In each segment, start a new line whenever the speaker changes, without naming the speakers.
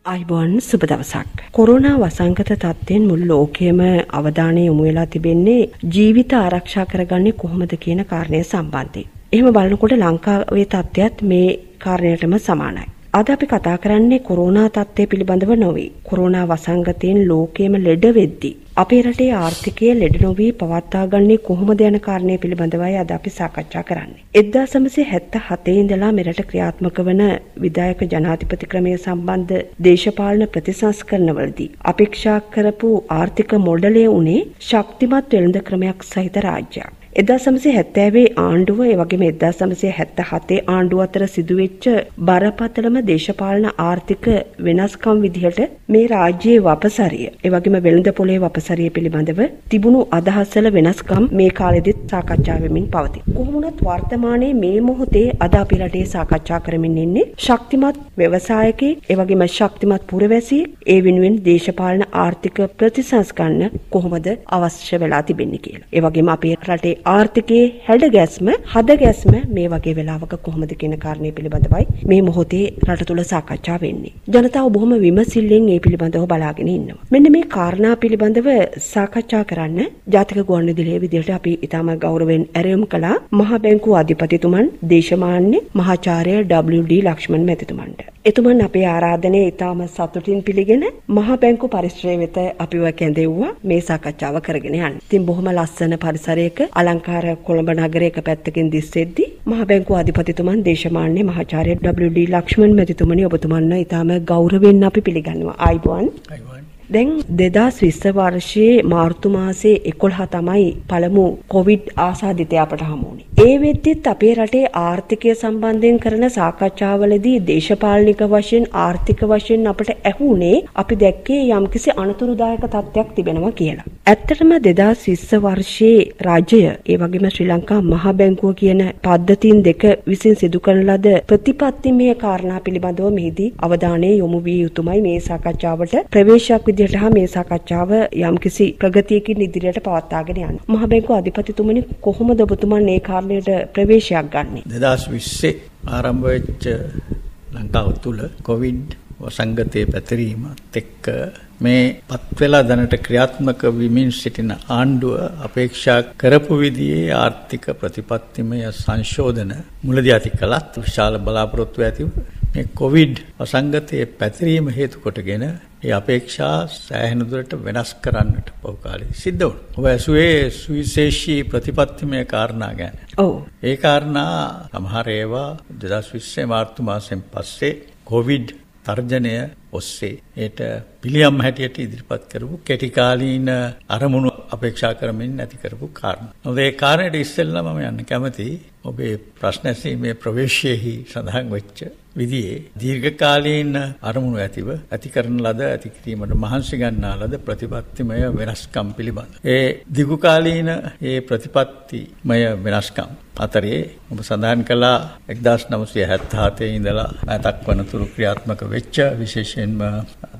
අයිබෝන් සුබ දවසක්. කොරෝනා වසංගත තත්ත්වයෙන් මුළු ලෝකයේම අවධානය යොමු වෙලා තිබෙන්නේ ජීවිත ආරක්ෂා කරගන්නේ කොහොමද කියන කාරණය සම්බන්ධයෙන්. එහෙම බලනකොට ලංකාවේ තත්ත්වයත් මේ කාරණයටම සමානයි. අද අපි කතා කරන්නේ කොරෝනා තත්ත්වය පිළිබඳව නොවේ. කොරෝනා වසංගතයෙන් ලෝකයේම ලෙඩ වෙද්දී අපේ රටේ ආර්ථිකය ලෙඩ නොවී පවත්වා ගන්නේ කොහොමද යන කාරණය පිළිබඳවයි අද අපි සාකච්ඡා කරන්නේ. 1977 ඉඳලා මෙරට ක්‍රියාත්මක වන විධායක ජනාධිපති ක්‍රමය සම්බන්ධ දේශපාලන ප්‍රතිසංස්කරණවලදී අපේක්ෂා කරපු ආර්ථික මොඩලය උනේ ශක්තිමත් වෙළඳ ක්‍රමයක් සහිත රාජ්‍යයක්. 1970 ආණ්ඩුව ඒ වගේම 1977 ආණ්ඩුව අතර සිදුවෙච්ච බරපතලම දේශපාලන ආර්ථික වෙනස්කම් විදිහට මේ රාජ්‍යයේ වපසරිය ඒ වගේම වෙළඳ පොලේ වපසරිය පිළිබඳව තිබුණු අදහස්වල වෙනස්කම් මේ කාලෙදිත් සාකච්ඡා වෙමින් පවතී. කොහොම වුණත් වර්තමානයේ මේ මොහොතේ අද අපි රටේ සාකච්ඡා කරමින් ඉන්නේ ශක්තිමත් ව්‍යවසායකයෙක් ඒ වගේම ශක්තිමත් පුරවැසියෙක් ඒ වෙනුවෙන් දේශපාලන ආර්ථික ප්‍රතිසංස්කරණ කොහොමද අවශ්‍ය වෙලා තිබෙන්නේ කියලා. ඒ වගේම අපේ රටේ ආර්ථිකයේ හැඩගැස්ම හදගැස්ම මේ වගේ වෙලාවක කොහොමද කියන කාරණේ පිළිබඳවයි මේ මොහොතේ රට තුල සාකච්ඡා වෙන්නේ. ජනතාව බොහොම විමසිල්ලෙන් මේ පිළිබඳව බලාගෙන ඉන්නවා. මෙන්න මේ කාරණා පිළිබඳව සාකච්ඡා කරන්න ජාතික ගුවන්විදුලියේ විදිහට අපි ඊටම ගෞරවයෙන් ඇරයුම් කළා මහ බැංකුව අධිපතිතුමන් දේශමාන්‍ය මහාචාර්ය WD ලක්ෂ්මන් මැතිතුමන්ට. එතුමන් අපේ ආරාධනය ඊටම සතුටින් පිළිගෙන මහ බැංකු පරිශ්‍රය වෙත අපිව කැඳෙව්වා මේ සාකච්ඡාව කරගෙන යන්න. ඉතින් බොහොම ලස්සන පරිසරයක අලංකාර කොළඹ නගරයක පැත්තකින් දිස්සෙද්දී මහ බැංකුව අධිපතිතුමන් දේශමාන්‍ය මහාචාර්ය WD ලක්ෂ්මන් මැතිතුමනි ඔබතුමන්ව ඊටම ගෞරවයෙන් අපි පිළිගන්නවා. ආයිබෝන්. දැන් 2020 වර්ෂයේ මාර්තු මාසයේ 11 තමයි පළමු කොවිඩ් ආසාදිතය අපට හමු වුණේ. ඒ වෙද්දිත් අපේ රටේ ආර්ථිකය සම්බන්ධයෙන් කරන සාකච්ඡාවලදී දේශපාලනික වශයෙන් ආර්ථික වශයෙන් අපට ඇහුනේ අපි දැක්කේ යම්කිසි අනතුරුදායක තත්ත්වයක් තිබෙනවා කියලා. ඇත්තටම 2020 වර්ෂයේ රාජ්‍යය ඒ වගේම ශ්‍රී ලංකා මහ බැංකුව කියන පද්ධතීන් දෙක විසින් සිදු කරන ලද ප්‍රතිපත්තිමය කාරණා පිළිබඳව මෙහිදී අවධානය යොමු විය යුතුමයි මේ සාකච්ඡාවට ප්‍රවේශයක් විදිහට මේ සාකච්ඡාව යම්කිසි ප්‍රගතියකින් ඉදිරියට පවත්වාගෙන යන්න. මහ බැංකුව අධිපතිතුමනි කොහොමද ඔබතුමන් මේ කාරණයට ප්‍රවේශයක් ගන්නෙ?
2020 ආරම්භ වෙච්ච ලංකාව තුල කොවිඩ් වසංගතයේ පැතිරීමත් එක්ක මේ පත් වෙලා දැනට ක්‍රියාත්මක වෙමින් සිටින ආණ්ඩුව අපේක්ෂා කරපු විදිහේ ආර්ථික ප්‍රතිපත්තිමය සංශෝධන මුලදී ඇති කළත් විශාල බලාපොරොත්තු ඇතිව මේ කොවිඩ් වසංගතයේ පැතිරීම හේතු කොටගෙන ඒ අපේක්ෂා සෑහෙන දුරට වෙනස් කරන්නට පහු කාලේ සිද්ධ වුණා. ඔබ ඇසුවේ සුවිශේෂී ප්‍රතිපත්තිමය කාරණා ගැන.
ඔව්.
ඒ කාරණා සමහර ඒවා 2020 මාර්තු මාසෙන් පස්සේ කොවිඩ් තර්ජනය ඔස්සේ ඒට පිළියම් හැටියට ඉදිරිපත් කරපු කෙටි කාලීන අරමුණු අපේක්ෂා කරමින් නැති කරපු කාරණා. මොකද ඒ කාරණයට ඉස්සෙල්ලා මම යන්න කැමතියි ඔබේ ප්‍රශ්න ඇසීමේ ප්‍රවේශයේහි සඳහන් වෙච්ච විදිහේ දීර්ඝකාලීන අරමුණු ඇති කරන ලද ඇති කිරීමට මහන්සි ගන්නා ලද ප්‍රතිපත්තිමය වෙනස්කම් පිළිබඳ. ඒ දීර්ඝකාලීන ඒ ප්‍රතිපත්තිමය වෙනස්කම් අතරේ ඔබ සඳහන් කළා 1977 ඉඳලා නැතක් වනතුරු ක්‍රියාත්මක වෙච්ච විශේෂයෙන්ම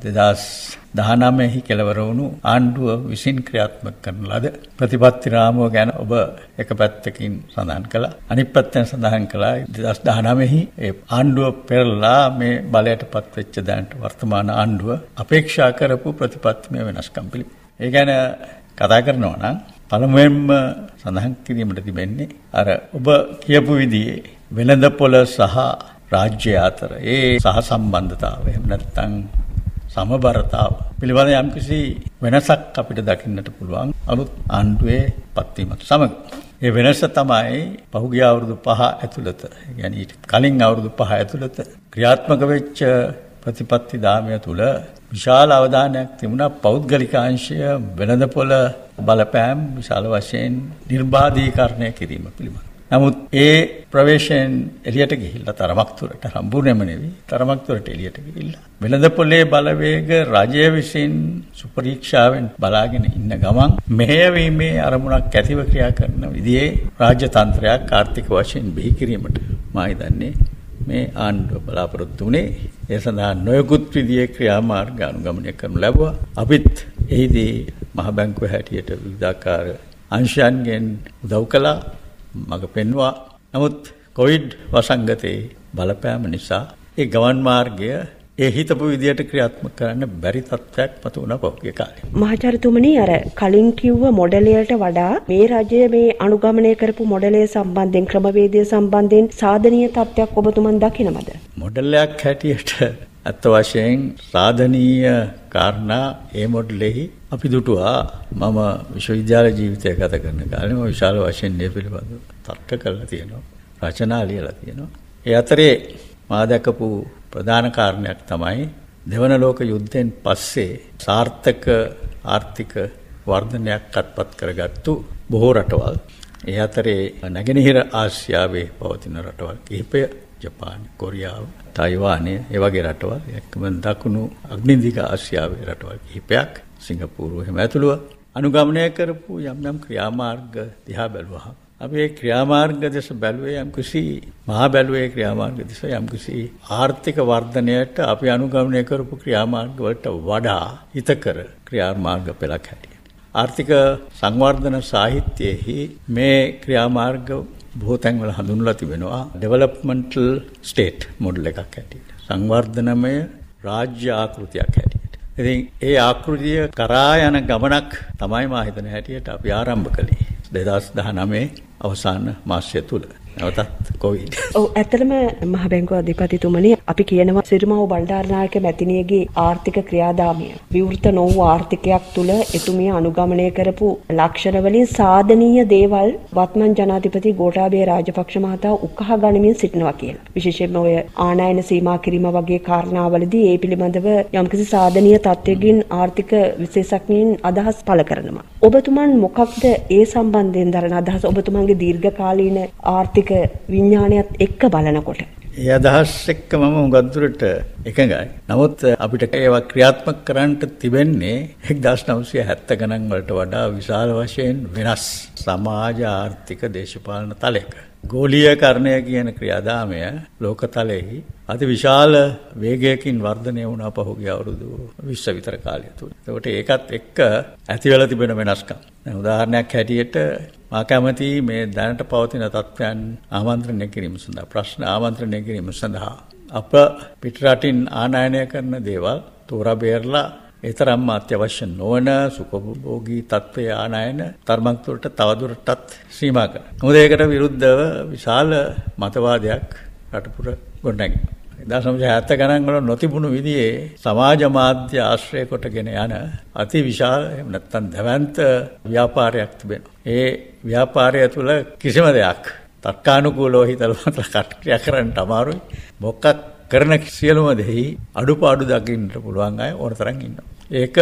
2019 කෙලවර වුණු ආණ්ඩුව විසින් ක්‍රියාත්මක කරන ලද ප්‍රතිපත්ති රාමුව ගැන ඔබ එක පැත්තකින් සඳහන් කළා. අනිත් පැත්තෙන් සඳහන් කළා 2019 ඒ ආණ්ඩුව පෙරලා මේ බලයටපත් වෙච්ච දැනට වර්තමාන ආණ්ඩුව අපේක්ෂා කරපු ප්‍රතිපත්තිමය වෙනස්කම් පිළිබඳ. ඒ ගැන කතා කරනවා නම් පළමුවෙන්ම සඳහන් කිරීමට තිබෙන්නේ අර ඔබ කියපු විදිහේ වෙළඳපොළ සහ රාජ්‍ය අතර ඒ සහසම්බන්ධතාවය එහෙම නැත්නම් සමබරතාව පිළිබඳ යම්කිසි වෙනසක් අපිට දකින්නට පුළුවන් අලුත් ආණ්ඩුවේ පත්වීමත් සමග. ඒ වෙනස තමයි පහුගිය අවුරුදු 5 ඇතුළත, يعني ඊට කලින් අවුරුදු 5 ඇතුළත ක්‍රියාත්මක වෙච්ච ප්‍රතිපත්ති දාමය තුල විශාල අවධානයක් තිබුණා පෞද්ගලිකාංශය වෙළඳපොළ බලපෑම් විශාල වශයෙන් නිර්බාධීකරණය කිරීම පිළිබඳ. නමුත් ඒ ප්‍රවේශයෙන් එළියට ගිහිල්ලා තරමක් දුරට සම්පූර්ණයෙන්ම නෙවෙයි තරමක් දුරට එළියට ගිහිල්ලා වෙළඳපොලේ බලවේග රජය විසින් සුපරීක්ෂාවෙන් බලාගෙන ඉන්න ගමන් මෙහෙයවීමේ අරමුණක් ඇතිව ක්‍රියා කරන විදිහේ රාජ්‍ය තන්ත්‍රයක් ආර්ථික වශයෙන් බිහි කිරීමට මා හිතන්නේ මේ ආණ්ඩුව බලාපොරොත්තු වුණේ. ඒ සඳහා නොයෙකුත් විදිහේ ක්‍රියාමාර්ග අනුගමනය කරනු ලැබුවා. අපිත් එහිදී මහ බැංකුව හැටියට විවිධාකාර අංශයන්ගෙන් උදව් කළා. මඟ පෙන්වුවා. නමුත් කොවිඩ් වසංගතයේ බලපෑම නිසා ඒ ගමන් මාර්ගය ඒ හිතපු විදියට ක්‍රියාත්මක කරන්න බැරි තත්ත්වයක් මතු වුණා පහුගිය කාලේ.
මහාචාර්යතුමනි අර කලින් කිව්ව මොඩලයට වඩා මේ රජය මේ අනුගමනය කරපු මොඩලය සම්බන්ධයෙන් ක්‍රමවේදය සම්බන්ධයෙන් සාධනීය තත්ත්වයක් ඔබතුමන් දකිනවද?
මොඩලයක් හැටියට අත් වශයෙන් සාධනීය කාරණා ඒ මොඩලෙහි අපි දුටුවා. මම විශ්වවිද්‍යාල ජීවිතය ගත කරන කාලේ මම විශාල වශයෙන් මේ පිළිබඳව තර්ක කරලා තියෙනවා. රචනා ලියලා තියෙනවා. ඒ අතරේ මා දැකපු ප්‍රධාන කාරණයක් තමයි දෙවන ලෝක යුද්ධයෙන් පස්සේ සාර්ථක ආර්ථික වර්ධනයක් අත්පත් කරගත්තු බොහෝ රටවල්. ඒ අතරේ නැගෙනහිර ආසියාවේ පවතින රටවල් කිහිපය, ජපාන, කොරියාව, තයිවානය, ඒ වගේ රටවල්, එක්කම දකුණු අග්නිදිග ආසියාවේ රටවල් කිහිපයක්, සිංගප්පූරුව එහෙම ඇතුළුව අනුගමනය කරපු යම් ක්‍රියාමාර්ග දිහා බැලුවහම අපි ඒ ක්‍රියාමාර්ග දෙස බැලුවේ යම්කිසි මහා බැලුවේ ක්‍රියාමාර්ග දෙස යම්කිසි ආර්ථික වර්ධනයට අපි අනුගමනය කරපු ක්‍රියාමාර්ග වලට වඩා හිතකර ක්‍රියාමාර්ග පෙළක් හැටියට. ආර්ථික සංවර්ධන සාහිත්‍යයේහි මේ ක්‍රියාමාර්ග බොහෝ තැන්වල හඳුන්වලා තිබෙනවා ඩෙවලොප්මන්ටල් ස්ටේට් මොඩල් එකක් හැටියට. සංවර්ධනමය රාජ්‍ය ආකෘතියක් හැටියට. ඉතින් ඒ ආකෘතිය කරා යන ගමනක් තමයි මා හිතන හැටියට අපි ආරම්භ කළේ 2019 අවසාන මාසය තුල. නැවතත් කොවිඩ්.
ඔව් ඇත්තටම මහ බැංකුව අධිපතිතුමනි අපි කියනවා සිරිමාව බණ්ඩාරනායක මැතිණියගේ ආර්ථික ක්‍රියාදාමය විවෘත නොවූ ආර්ථිකයක් තුල එතුමිය අනුගමනය කරපු ලක්ෂණ වලින් සාධනීය දේවල් වත්මන් ජනාධිපති ගෝඨාභය රාජපක්ෂ මහතා උකහා ගනිමින් සිටිනවා කියලා. විශේෂයෙන්ම ඔය ආනයන සීමා කිරීම වගේ කාරණාවලදී ඒ පිළිබඳව යම්කිසි සාධනීය තත්ත්වයකින් ආර්ථික විශේෂඥයින් අදහස් පළ කරනවා. ඔබතුමන් මොකක්ද ඒ සම්බන්ධයෙන් දරන අදහස? ඔබතුමන්ගේ දීර්ඝකාලීන ආර්ථික විඥානයත් එක්ක බලනකොට
ඒ අදහස් එක්ක මම උගත් දුරට එකඟයි. නමුත් අපිට ඒවා ක්‍රියාත්මක කරන්න තිබෙන්නේ 1970 ගණන් වලට වඩා විශාල වශයෙන් වෙනස් සමාජ ආර්ථික දේශපාලන තලයක. ගෝලීයකරණය කියන ක්‍රියාදාමය ලෝක තලෙහි අති විශාල වේගයකින් වර්ධනය වුණා පහුගිය අවුරුදු 20 විතර කාලය තුල. ඒකට ඒකත් එක්ක ඇති වෙලා තිබෙන වෙනස්කම්. දැන් උදාහරණයක් හැටියට මා කැමති මේ දැනට පවතින තත්ත්වයන් ආමන්ත්‍රණය කිරීම සඳහා ප්‍රශ්න ආමන්ත්‍රණය කිරීම සඳහා අප පිටරටින් ආනයනය කරන දේවල් තෝරා බේරලා ඒතරම්ම අත්‍යවශ්‍ය නොවන සුඛභෝගී තත්ත්වයේ ආනයන තරමක් දුරට තවදුරටත් සීමා කරනවා. මොකද ඒකට විරුද්ධව විශාල මතවාදයක් රටපුර ගොඩනැගෙනවා. 1970 ගණන් වල නොතිබුණු විදිහේ සමාජ මාධ්‍ය ආශ්‍රය කොටගෙන යන අති විශාල එහෙම නැත්නම් දැවැන්ත ව්‍යාපාරයක් තිබෙනවා. ඒ ව්‍යාපාරය තුළ කිසිම දෙයක් තර්කානුකූලව හිතලා ක්‍රියා කරන්න අමාරුයි. මොකක් කරන සියලුම දෙහි අඩුපාඩු දකින්න පුළුවන් අය ඕන තරම් ඉන්නවා. ඒක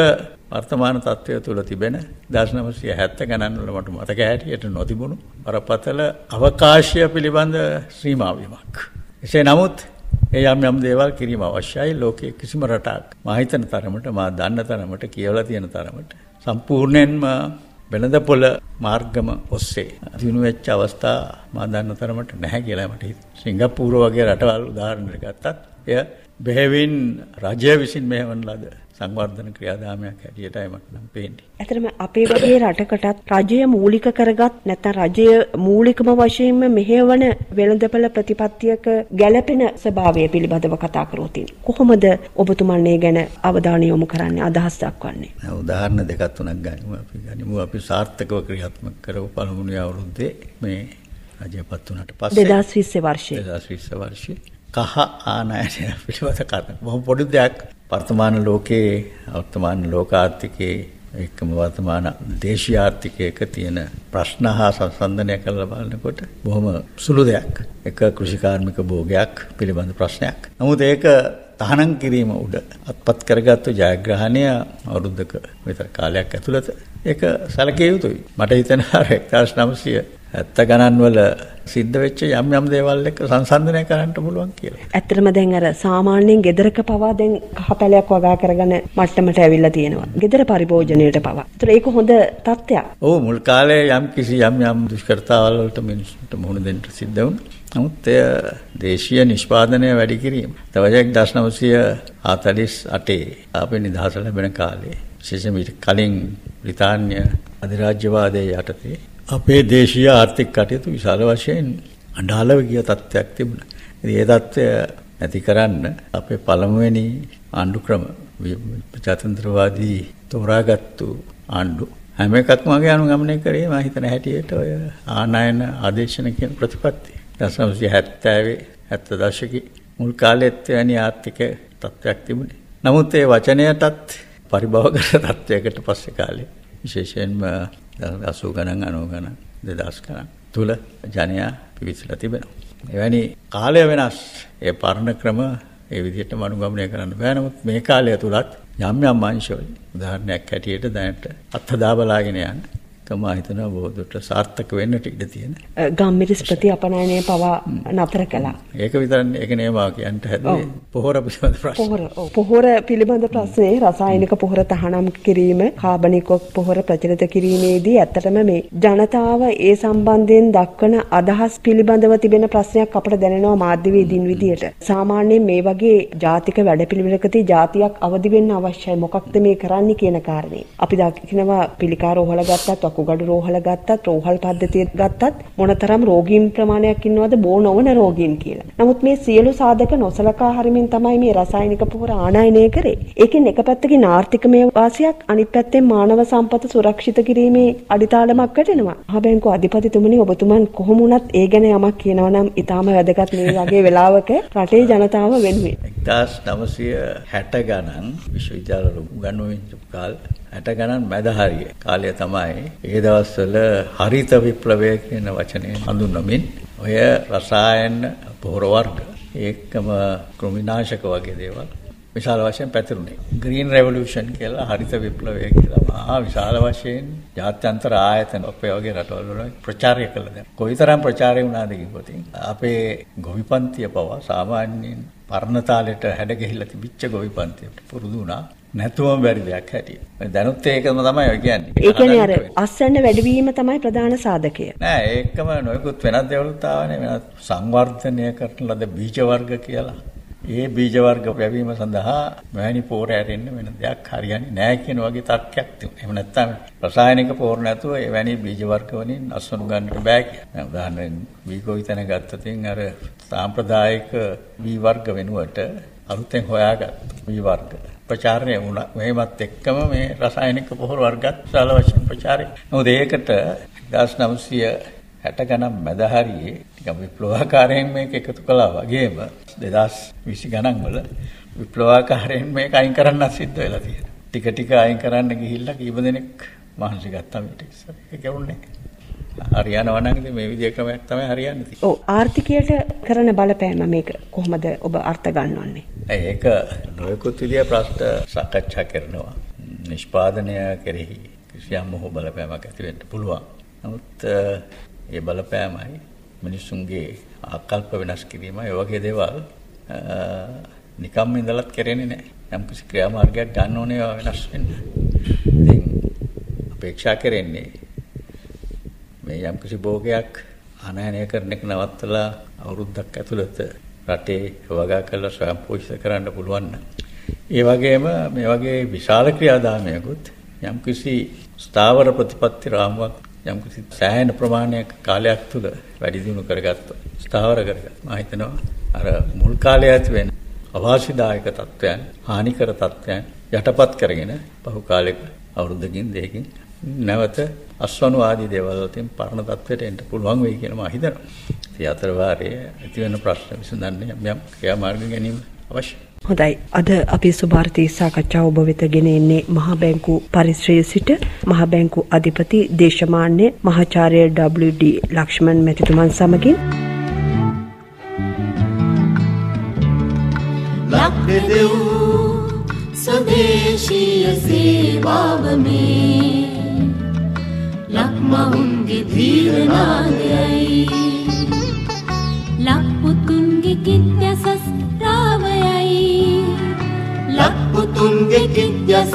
වර්තමාන තත්ත්වය තුළ තිබෙන 1970 ගණන් වල මට මතක හැටියට නොතිබුණු බරපතල අවකාශය පිළිබඳ සීමා වීමක්. එසේ නමුත් ඒ යම් දේවල් කිරීම අවශ්‍යයි. ලෝකයේ කිසිම රටක් මා හිතන තරමට මා දන්න තරමට කියවලා තියෙන තරමට සම්පූර්ණයෙන්ම වෙළඳපොළ මාර්ගම ඔස්සේ දිනු වෙච්ච අවස්ථා මා දන්න තරමට නැහැ කියලා මට හිතෙනවා. සිංගප්පූරුව වගේ රටවල් උදාහරණයක් ගත්තත් එය බෙහෙවින් රජය විසින් මෙහෙවන ලද සංවර්ධන ක්‍රියාදාමයක් හැටියටයි මට නම් පේන්නේ.
ඇත්තටම අපේ වගේ රටකටත් රජය මූලික කරගත් නැත්නම් රජය මූලිකම වශයෙන්ම මෙහෙවන වෙළඳපොළ ප්‍රතිපත්තියක ගැළපෙන ස්වභාවය පිළිබඳව කතා කරොත් කොහොමද ඔබතුමන් මේ ගැන අවධානය යොමු කරන්නේ, අදහස් දක්වන්නේ?
උදාහරණ දෙකක් තුනක් ගනිමු. අපි සාර්ථකව ක්‍රියාත්මක කරපු පළමුවන අවුරුද්දේ මේ රජයපත් වුණාට පස්සේ 2020 වර්ෂයේ කහ ආනයනය පිළිබඳ කතා. බොහොම පොඩි දෙයක් වර්තමාන ලෝකයේ වර්තමාන ලෝකාර්ථිකයේ එක්කම වර්තමාන දේශීය ආර්ථිකයක තියෙන ප්‍රශ්න හා සංසන්දනය කරලා බලනකොට බොහොම සුළු දෙයක්. එක කෘෂිකාර්මික භෝගයක් පිළිබඳ ප්‍රශ්නයක්. නමුත් ඒක තහනම් කිරීම උඩ අත්පත් කරගත්තු ජයග්‍රහණය අවුරුද්දක විතර කාලයක් ඇතුළත ඒක සැලකිය යුතුයි. මට හිතෙනවා 1970 ගණන් වල සිද්ධ වෙච්ච යම් දේවල් එක්ක සංසන්දනය කරන්න පුළුවන් කියලා.
ඇත්තටම දැන් අර සාමාන්‍යයෙන් ගෙදරක පවා දැන් කහපැලයක් වගා කරගෙන මට්ටමට ඇවිල්ලා තියෙනවා. ගෙදර පරිභෝජනයට පවා. ඒතර ඒක හොඳ තත්ත්වයක්.
ඔව් මුල් කාලේ යම් දුෂ්කරතාවල් වලට මිනිස්සුන්ට මුහුණ දෙන්න සිද්ධ වුණා. නමුත් එය දේශීය නිෂ්පාදනය වැඩි කිරීම. තවද 1948 අපේ නිදහස ලැබෙන කාලේ විශේෂයෙන්ම කලින් බ්‍රිතාන්‍ය අධිරාජ්‍යවාදයේ යටතේ අපේ දේශීය ආර්ථික කටයුතු විශාල වශයෙන් අඬාලව ගිය තත්ත්වයක් තිබුණා. ඉතින් ඒ තත්ත්වය නැති කරන්න අපේ පළමුවෙනි ආණ්ඩු ක්‍රම ජාත්‍යන්තරවාදී තෝරාගත්තු ආණ්ඩු හැම එකක්ම වගේ අනුගමනය කරේ මම හිතන හැටියට ඔය ආනයන ආදේශන කියන ප්‍රතිපත්තිය 1970 70 දශකයේ මුල් කාලෙත් වැනි ආර්ථික තත්ත්වයක් තිබුණේ. නමුත් ඒ වචනයටත් පරිභවගත තත්ත්වයකට පස්සේ කාලේ විශේෂයෙන්ම 80 ගණන් 90 ගණන් 2000 ගණන් තුල ජනයා පිවිසලා තිබෙනවා. එවැනි කාලය වෙනස් ඒ පරණ ක්‍රම ඒ විදිහටම අනුගමනය කරන්න බෑ. නමුත් මේ කාලය තුලත් යම් යම් අංශවල උදාහරණයක් හැටියට දැනට අත්හදා බලාගෙන යන කම හිතනවා බොහෝදුරට සාර්ථක වෙන්නට ඉඩ තියෙන.
ගම්මිරිස් ප්‍රතිඅපනයනය පවා නතර කළා.
ඒක විතරනේ ඒක නේමා කියන්ට හැදුවේ පොහොර පිළිබඳ ප්‍රශ්න.
පොහොර පිළිබඳ ප්‍රශ්නේ රසායනික පොහොර තහනම් කිරීම, කාබනික පොහොර ප්‍රචලිත කිරීමේදී ඇත්තටම මේ ජනතාව ඒ සම්බන්ධයෙන් දක්වන අදහස් පිළිබඳව තිබෙන ප්‍රශ්නයක් අපට දැනෙනවා මාධ්‍යවේදීන් විදියට. සාමාන්‍යයෙන් මේ වගේ ජාතික වැඩපිළිවෙලකදී ජාතියක් අවදි වෙන්න අවශ්‍යයි. මොකක්ද මේ කරන්නේ කියන කාරණේ. අපි දකිනවා පිළිකා රෝහල ගත්තත් වකුගඩු රෝහල ගත්තත් රෝහල් පද්ධතිය ගත්තත් මොනතරම් රෝගීන් ප්‍රමාණයක් ඉන්නවද බෝ නොවන රෝගීන් කියලා. නමුත් මේ සියලු සාධක නොසලකා හරිමින් තමයි මේ රසායනික පොහොර ආනයනය කරේ. ඒකෙන් එක පැත්තකින් ආර්ථිකමය වාසියක් අනිත් පැත්තෙන් මානව සම්පත සුරක්ෂිත කිරීමේ අඩිතාලමක් වැටෙනවා. මහ බැංකුව අධිපතිතුමනි ඔබතුමන් කොහොම වුණත් ඒ ගැන යමක් කියනවා නම් ඊටාම වැදගත් මේ වගේ වෙලාවක රටේ ජනතාව වෙනුවෙන්.
1960 ගණන් විශ්වවිද්‍යාලවල උගන්වමින් කාල 60 ගණන් මැද හරිය කාලය තමයි ඒ දවස්වල හරිත විප්ලවය කියන වචනේ හඳුන්වමින් ඔය රසායන පොහොර වර්ග ඒකම කෘමිනාශක වගේ දේවල් විශාල වශයෙන් පැතිරුණේ. ග්‍රීන් රෙවොලූෂන් කියලා හරිත විප්ලවය කියලා මහා විශාල වශයෙන් ජාත්‍යන්තර ආයතන අපේ වගේ රටවල් වල ප්‍රචාරය කළා. දැන් කොයිතරම් ප්‍රචාරය වුණාද කිව්වොත් අපේ ගොවිපන්තිය පවා සාමාන්‍යයෙන් පරණ තාලෙට හැඩ ගිහිල්ලා තිබිච්ච ගොවිපන්තියට පුරුදු වුණා. නැතුවම බැරි දෙයක් හැටියට. දැනුත් ඒකම තමයි ඔය කියන්නේ.
ඒ කියන්නේ අර අස්වැන්න වැඩිවීම තමයි ප්‍රධාන සාධකය.
නෑ ඒකම නොයෙකුත් වෙනත් දේවලුත් ආවනේ වෙනත් සංවර්ධනය කරන ලද බීජ වර්ග කියලා. ඒ බීජ වර්ග පැවීම සඳහා මෙවැනි පොහොර ඇරෙන්න වෙන දෙයක් හරියන්නේ නෑ කියන වගේ තර්කයක් තිබුණා. එහෙම නැත්නම් රසායනික පොහොර නැතුව එවැනි බීජ වර්ග වලින් අස්වනු ගන්නට බෑ කියලා. උදාහරණයක් වීගොවිතැන ගත්තොතින් අර සාම්ප්‍රදායික වී වර්ග වෙනුවට අලුතෙන් හොයාගත් වී වර්ග ප්‍රචාරණය වුණා. මේවත් එක්කම මේ රසායනික පොහොර වර්ගත් විශාල වශයෙන් ප්‍රචාරය. මොකද ඒකට 1960 ගණන් මැද හරියේ ටික විප්ලවාකාරයෙන් මේක එකතු කළා වගේම 2020 ගණන් වල විප්ලවාකාරයෙන් මේක අයින් කරන්න සිද්ධ වෙලා තියෙනවා. ටික ටික අයින් කරන්න ගිහිල්ලා කීප දෙනෙක් මහන්සි ගත්තා මේක ඉස්සර. ඒක වුණේ. හරියනවා නම් ඉතින් මේ විදිය ක්‍රමයක් තමයි හරියන්නේ තියෙන්නේ. ඔව්
ආර්ථිකයට කරන බලපෑම මේක කොහොමද ඔබ අර්ථ ගන්නවන්නේ?
ඒක නොයෙකුත් විදිය ප්‍රශ්න සාකච්ඡා කරනවා. නිෂ්පාදනය කෙරෙහි කිසියම් මොහ බලපෑමක් ඇති වෙන්න පුළුවන්. නමුත් ඒ බලපෑමයි මිනිසුන්ගේ ආකල්ප වෙනස් කිරීම ඒ වගේ දේවල් නිකම්ම ඉඳලත් කරන්නේ නැහැ. යම් කිසි ක්‍රියාමාර්ගයක් ගන්න ඕනේ වෙනස් වෙන්න. ඉතින් අපේක්ෂා කරන්නේ මේ යම් කිසි භෝගයක් ආනයනය කරන එක නවත්තලා අවුරුද්දක් ඇතුළත රටේ වගා කරලා ස්වයං පෝෂිත කරන්න පුළුවන් නම් ඒ වගේම මේ වගේ විශාල ක්‍රියාදාමයකුත් යම් කිසි ස්ථාවර ප්‍රතිපත්ති රාමුවක් යම් කිසි සෑහෙන ප්‍රමාණයක් කාලයක් තුල වැඩි දියුණු කරගත්තොත් ස්ථාවර කරගත්තා. මම හිතනවා අර මුල් කාලයේ ඇති වෙන අවාසිදායක තත්ත්වයන්, හානිකර තත්ත්වයන් යටපත් කරගෙන පහු කාලෙක අවුරුද්දකින් දෙකකින් නැවත අස්වනු ආදී දේවල් වලින් පරණ තත්ත්වයට එන්න පුළුවන් වෙයි කියලා මම හිතනවා. ඒ අතර වාරයේ ඇති වෙන ප්‍රශ්න විසඳන්න යම් ක්‍රියාමාර්ග ගැනීම අවශ්‍යයි.
හොඳයි. අද අපි සුභාරතී සාකච්ඡාව ඔබ වෙත ගෙන එන්නේ මහා බැංකු පරිශ්‍රයේ සිට මහා බැංකු අධිපති දේශමාන්‍ය මහාචාර්ය WD ලක්ෂ්මන් මැතිතුමන් සමගින්
ලක්දෙව් ස්වදේශීය සේවාව මේ ලක්මහුන්ගේ දීර්නාදයයි ලක්පුතුන්ගේ කිත්‍යසස් රාවයයි ලක්පුතුන්ගේ කිත්‍යසස්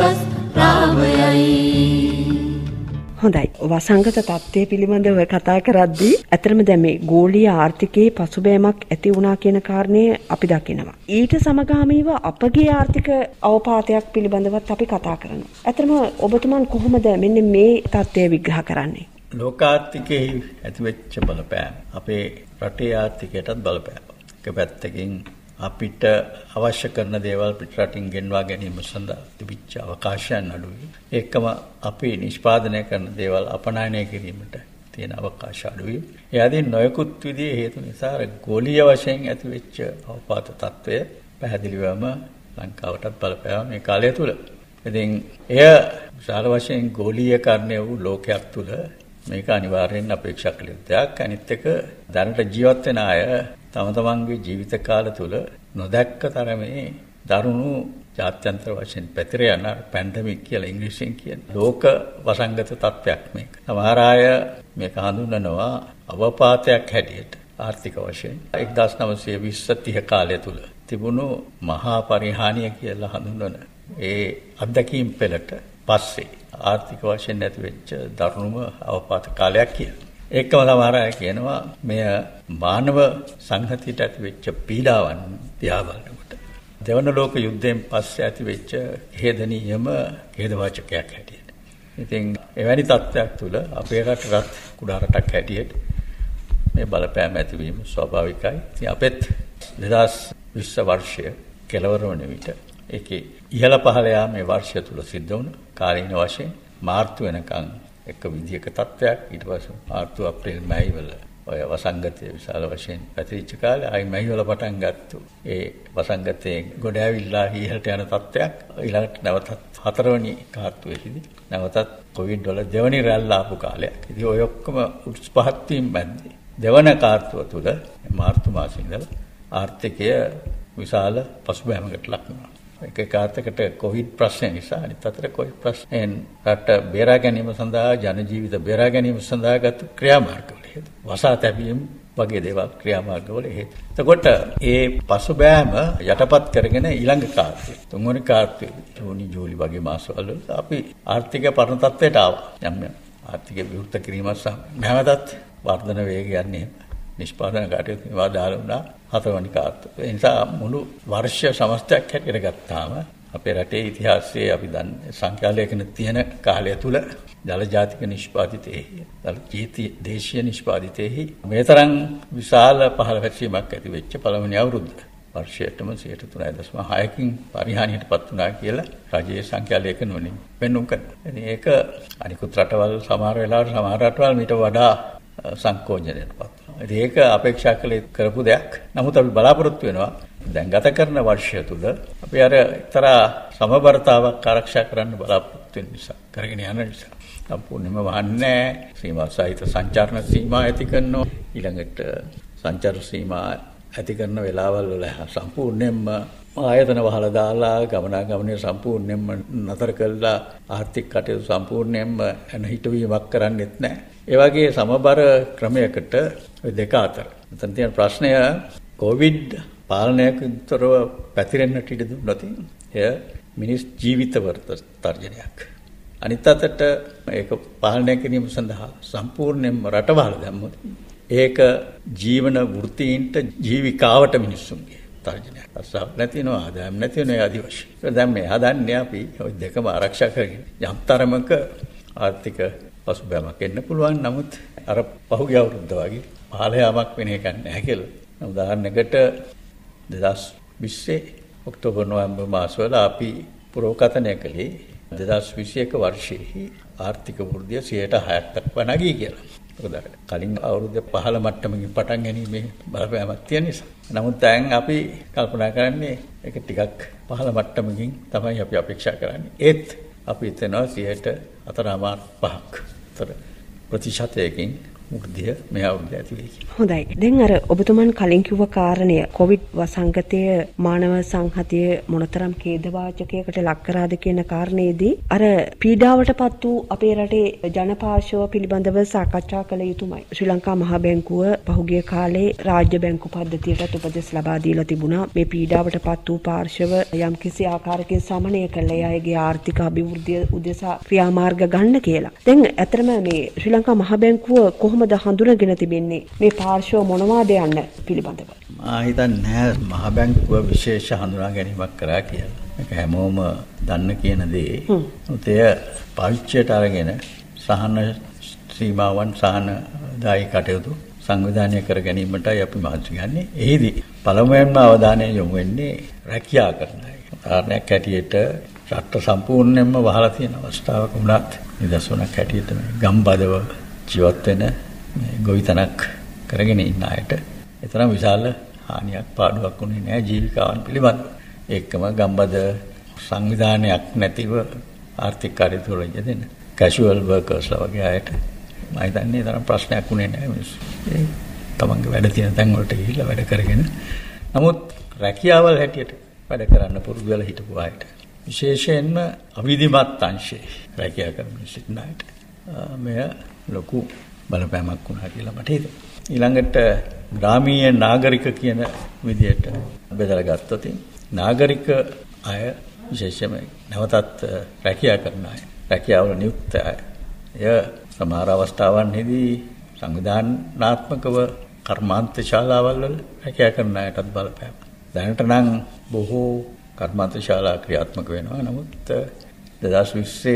රාවයයි.
හොඳයි. වසංගත තත්ත්වය පිළිබඳව කතා කරද්දී ඇත්තටම දැන් මේ ගෝලීය ආර්ථිකයේ පසුබෑමක් ඇති වුණා කියන කාරණය අපි දකිනවා. ඊට සමගාමීව අපගේ ආර්ථික අවපාතයක් පිළිබඳවත් අපි කතා කරනවා. ඇත්තටම ඔබතුමන් කොහොමද මෙන්න මේ තත්ත්වය විග්‍රහ කරන්නේ?
ලෝකාර්ථිකයේ ඇතිවෙච්ච බලපෑම අපේ රටේ ආර්ථිකයටත් බලපෑම. එක පැත්තකින් අපිට අවශ්‍ය කරන දේවල් පිටරටින් ගෙන්වා ගැනීම සඳහා තිබිච්ච අවකාශයන් අඩුයි. ඒකම අපි නිෂ්පාදනය කරන දේවල් අපනයනය කිරීමට තියෙන අවකාශ අඩුයි. ඒ ආදී නොයෙකුත් විදිහේ හේතු නිසා ගෝලීය වශයෙන් ඇතිවෙච්ච අවපාත තත්ත්වය පැහැදිලිවම ලංකාවටත් බලපෑවා මේ කාලය තුල. ඉතින් එය විශාල වශයෙන් ගෝලීයකරණය වූ ලෝකයක් තුල මේක අනිවාර්යෙන් අපේක්ෂා කළ යුතු දෙයක්. අනිත් එක දැනට ජීවත් වෙන අය තම තමන්ගේ ජීවිත කාල තුල නොදැක්ක තරමේ දරුණු ජාත්‍යන්තර වශයෙන් පැතිර යන පැන්ඩමික් කියලා ඉංග්‍රීසියෙන් කියන ලෝක වසංගත තත්ත්වයක් මේක. සමහර අය මේක හඳුන්වනවා අවපාතයක් හැටියට ආර්ථික වශයෙන් 1920 කාලය තුල තිබුණු මහා පරිහානිය කියලා හඳුන්වන ඒ අත්දැකීම් පෙළට පස්සේ ආර්ථික වශයෙන් ඇති වෙච්ච දරුණුම අවපාත කාලයක් කියලා. ඒකම සමහර අය කියනවා මෙය මානව සංහතියට ඇති වෙච්ච පීඩාවන් දිහා බලනකොට දෙවන ලෝක යුද්ධයෙන් පස්සේ ඇති වෙච්ච ඛේදනීයම ඛේදවාචකයක් හැටියට. ඉතින් එවැනි තත්ත්වයක් තුළ අපේ රටත් කුඩා රටක් හැටියට මේ බලපෑම ඇතිවීම ස්වාභාවිකයි. ඉතින් අපෙත් 2020 වර්ෂය කෙලවර වන විට ඒකේ ඉහළ පහළ යා මේ වර්ෂය තුල සිද්ධ වුණ කාලීන වශයෙන් මාර්තු වෙනකන් එක විදියක තත්ත්වයක්. ඊට පස්සේ මාර්තු අප්‍රේල් මැයි වල ඔය වසංගතයේ විශාල වශයෙන් පැතිරිච්ච කාලේ ආයි මැයි වල පටන් ගත්තු ඒ වසංගතයේ ගොඩ ඇවිල්ලා ඉහළට යන තත්ත්වයක් ඊළඟට නැවතත් හතරවෙනි කාර්තුවේදී නැවතත් කොවිඩ් වල දෙවනි රැල්ල ආපු කාලයක්. ඉතින් ඔය ඔක්කොම උත්ස් පහත් වීම මැද්දේ දෙවන කාර්තුව තුල මාර්තු මාසයේ ඉඳලා ආර්ථිකය විශාල පසුබෑමකට ලක් වුණා. එක කාර්යයකට කොවිඩ් ප්‍රශ්නය නිසා අනිත් අතට කොවිඩ් ප්‍රශ්නයෙන් රට බේරා ගැනීම සඳහා ජන ජීවිත බේරා ගැනීම සඳහා ගත් ක්‍රියාමාර්ගවල හේතු වසා තැබීම වගේ දේවල් ක්‍රියාමාර්ගවල හේතු. එතකොට ඒ පසුබෑම යටපත් කරගෙන ඊළඟ කාර්යය තුන්වෙනි කාර්යය ජූනි ජූලි වගේ මාසවල අපි ආර්ථික පරණ තත්ත්වයට ආවා. යම් ආර්ථික විවෘත කිරීම සහ නැවතත් වර්ධන වේගය යන්නේ නිෂ්පාදන කටයුතු ඒවා දාලා වුණා හතරවනි කාර්යය. ඒ නිසා මුළු වර්ෂ සමස්තයක් හැටියට ගත්තාම අපේ රටේ ඉතිහාසයේ අපි දන්නේ සංඛ්‍යාලයකන තියෙන කාලය තුල ජල ජාතික නිෂ්පාදිතයෙහි දේශීය නිෂ්පාදිතයෙහි මේ තරම් විශාල පහළ වැටීමක් ඇති වෙච්ච පළවෙනි අවුරුද්ද වර්ෂයටම 3.6කින් පරිහානියටපත් වුණා කියලා රජයේ සංඛ්‍යාලයකන වලින් පෙන්වුම් කරනවා. ඉතින් ඒක අනිකුත් රටවල් සමහර වෙලාවට සමහර රටවල් මීට වඩා සංකෝචනයටපත්. ඒක අපේක්ෂා කරපු දෙයක්. නමුත් අපි බලාපොරොත්තු වෙනවා දැන් ගත කරන වර්ෂය තුල අපි අර එක්තරා සමබරතාවක් ආරක්ෂා කරන්න බලාපොරොත්තු වෙන නිසා කරගෙන යන නිසා සම්පූර්ණයෙන්ම වහන්නේ සීමා සහිත සංචාරණ සීමා ඇති කරනවා. ඊළඟට සංචාර සීමා ඇති කරන වෙලාවල් වල සම්පූර්ණයෙන්ම ආයතන වහලා දාලා ගමනාගමනය සම්පූර්ණයෙන්ම නතර කළා. ආර්ථික කටයුතු සම්පූර්ණයෙන්ම හිටවීමක් කරන්නෙත් නැහැ. ඒ වගේ සමබර ක්‍රමයකට දෙක අතර. මෙතන තියෙන ප්‍රශ්නය කොවිඩ් පාලනයකින්තරව පැතිරෙන්නට ඉඩ දුන්නොත් එය මිනිස් ජීවිතවලට තර්ජනයක්. අනිත් අතට ඒක පාලනය කිරීම සඳහා සම්පූර්ණයෙන්ම රටවල් දැම්මොත් ඒක ජීවන වෘත්තීන්ට ජීවිකාවට මිනිස්සුන්ගේ තර්ජනයක්. අසාව නැතිනවා ආදායම් නැතිවෙන ආදි වශයෙන්. දැන් මේ හදන්නේ අපි ওই දෙකම ආරක්ෂා කරගෙන යම් තරමක ආර්ථික පසුබෑමක් එන්න පුළුවන්. නමුත් අර පහුගිය අවුරුද්ද වගේ පහළයාමක් වෙන එකක් නැහැ කියලා. උදාහරණයකට 2020 ඔක්තෝබර් නොවැම්බර් මාසවල අපි පුරෝකථනය කළේ 2021 වර්ෂයේ ආර්ථික වෘද්ධිය 6% දක්වා නැගී කියලා. මොකද කලින් අවුරුද්ද 15 මට්ටමකින් පටන් ගැනීමේ බලපෑමක් තියෙන නිසා. නමුත් දැන් අපි කල්පනා කරන්නේ ඒක ටිකක් 15 මට්ටමකින් තමයි අපි අපේක්ෂා කරන්නේ. ඒත් අපි හිතනවා 4.5ක් ප්‍රතිශතයකින් වෘද්ධිය මේ අවුරුද්දේ ඇති වෙයි.
හොඳයි. දැන් අර ඔබතුමන් කලින් කිව්ව කාරණය කොවිඩ් වසංගතය මානව සංහතිය මොනතරම් ඛේදවාචකයකට ලක් කරාද කියන කාරණේදී අර පීඩාවටපත් වූ අපේ රටේ ජනපාර්ශ්ව පිළිබඳව සාකච්ඡා කළ යුතුමයි. ශ්‍රී ලංකා මහ බැංකුව පහුගිය කාලේ රාජ්‍ය බැංකු පද්ධතියට උපදෙස් ලබා දීලා තිබුණා. මේ පීඩාවටපත් වූ පාර්ශ්ව යම්කිසි ආකාරයකින් සමනය කළ අයගේ ආර්ථික අභිවෘද්ධිය උදෙසා ක්‍රියාමාර්ග ගන්න කියලා. දැන් ඇත්තටම මේ ශ්‍රී ලංකා මහ බැංකුව කොහොමද හඳුනගෙන තිබෙන්නේ මේ පාර්ශ්ව මොනවාද යන්න පිළිබඳව?
මා හිතන්නේ මහ බැංකුව විශේෂ හඳුනා ගැනීමක් කරා කියලා. මේක හැමෝම දන්න කියන දේ. උතය පාවිච්චියට අරගෙන සහන සීමාවන් සහනදායී කටයුතු සංවිධානය කර ගැනීමටයි අපි මහන්සි ගන්නේ. එහිදී පළමුවෙන්ම අවධානය යොමු වෙන්නේ රැකියාව කරන අය. උදාහරණයක් හැටියට රට සම්පූර්ණයෙන්ම වහලා තියෙන අවස්ථාවක වුණත් නිදසුනක් හැටියට මේ ගම්බදව ජීවත් වෙන මේ ගොවිතැනක් කරගෙන ඉන්න අයට ඒතරම් විශාල හානියක් පාඩුවක් වුණේ නැහැ ජීවිකාවන් පිළිබඳව. ඒකම ගම්බද සංවිධානයක් නැතිව ආර්ථික කාර්යවල යෙදෙන casual workersලා වගේ අයට මම හිතන්නේ තරම් ප්‍රශ්නයක් වුණේ නැහැ මිනිස්සු. ඒ තමන්ගේ වැඩ තියෙන තැන් වලට ගිහිල්ලා වැඩ කරගෙන. නමුත් රැකියාවල් හැටියට වැඩ කරන්න පුරුදු වෙලා හිටපු අයට විශේෂයෙන්ම අවිධිමත් අංශේ රැකියාව කරන සිටින අයට මෙය ලොකු බලපෑමක් වුණා කියලා මට හිතෙනවා. ඊළඟට ග්‍රාමීය නාගරික කියන විදිහට බෙදලා ගත්තොත් නාගරික අය විශේෂයෙන්ම නැවතත් රැකියාව කරන අය රැකියාවල නියුක්ත අය එය සමහර අවස්ථාවන්හිදී සංවිධානාත්මකව කර්මාන්ත ශාලාවල් වල රැකියාව කරන අයටත් බලපෑම. දැනට නම් බොහෝ කර්මාන්ත ශාලා ක්‍රියාත්මක වෙනවා. නමුත් 2020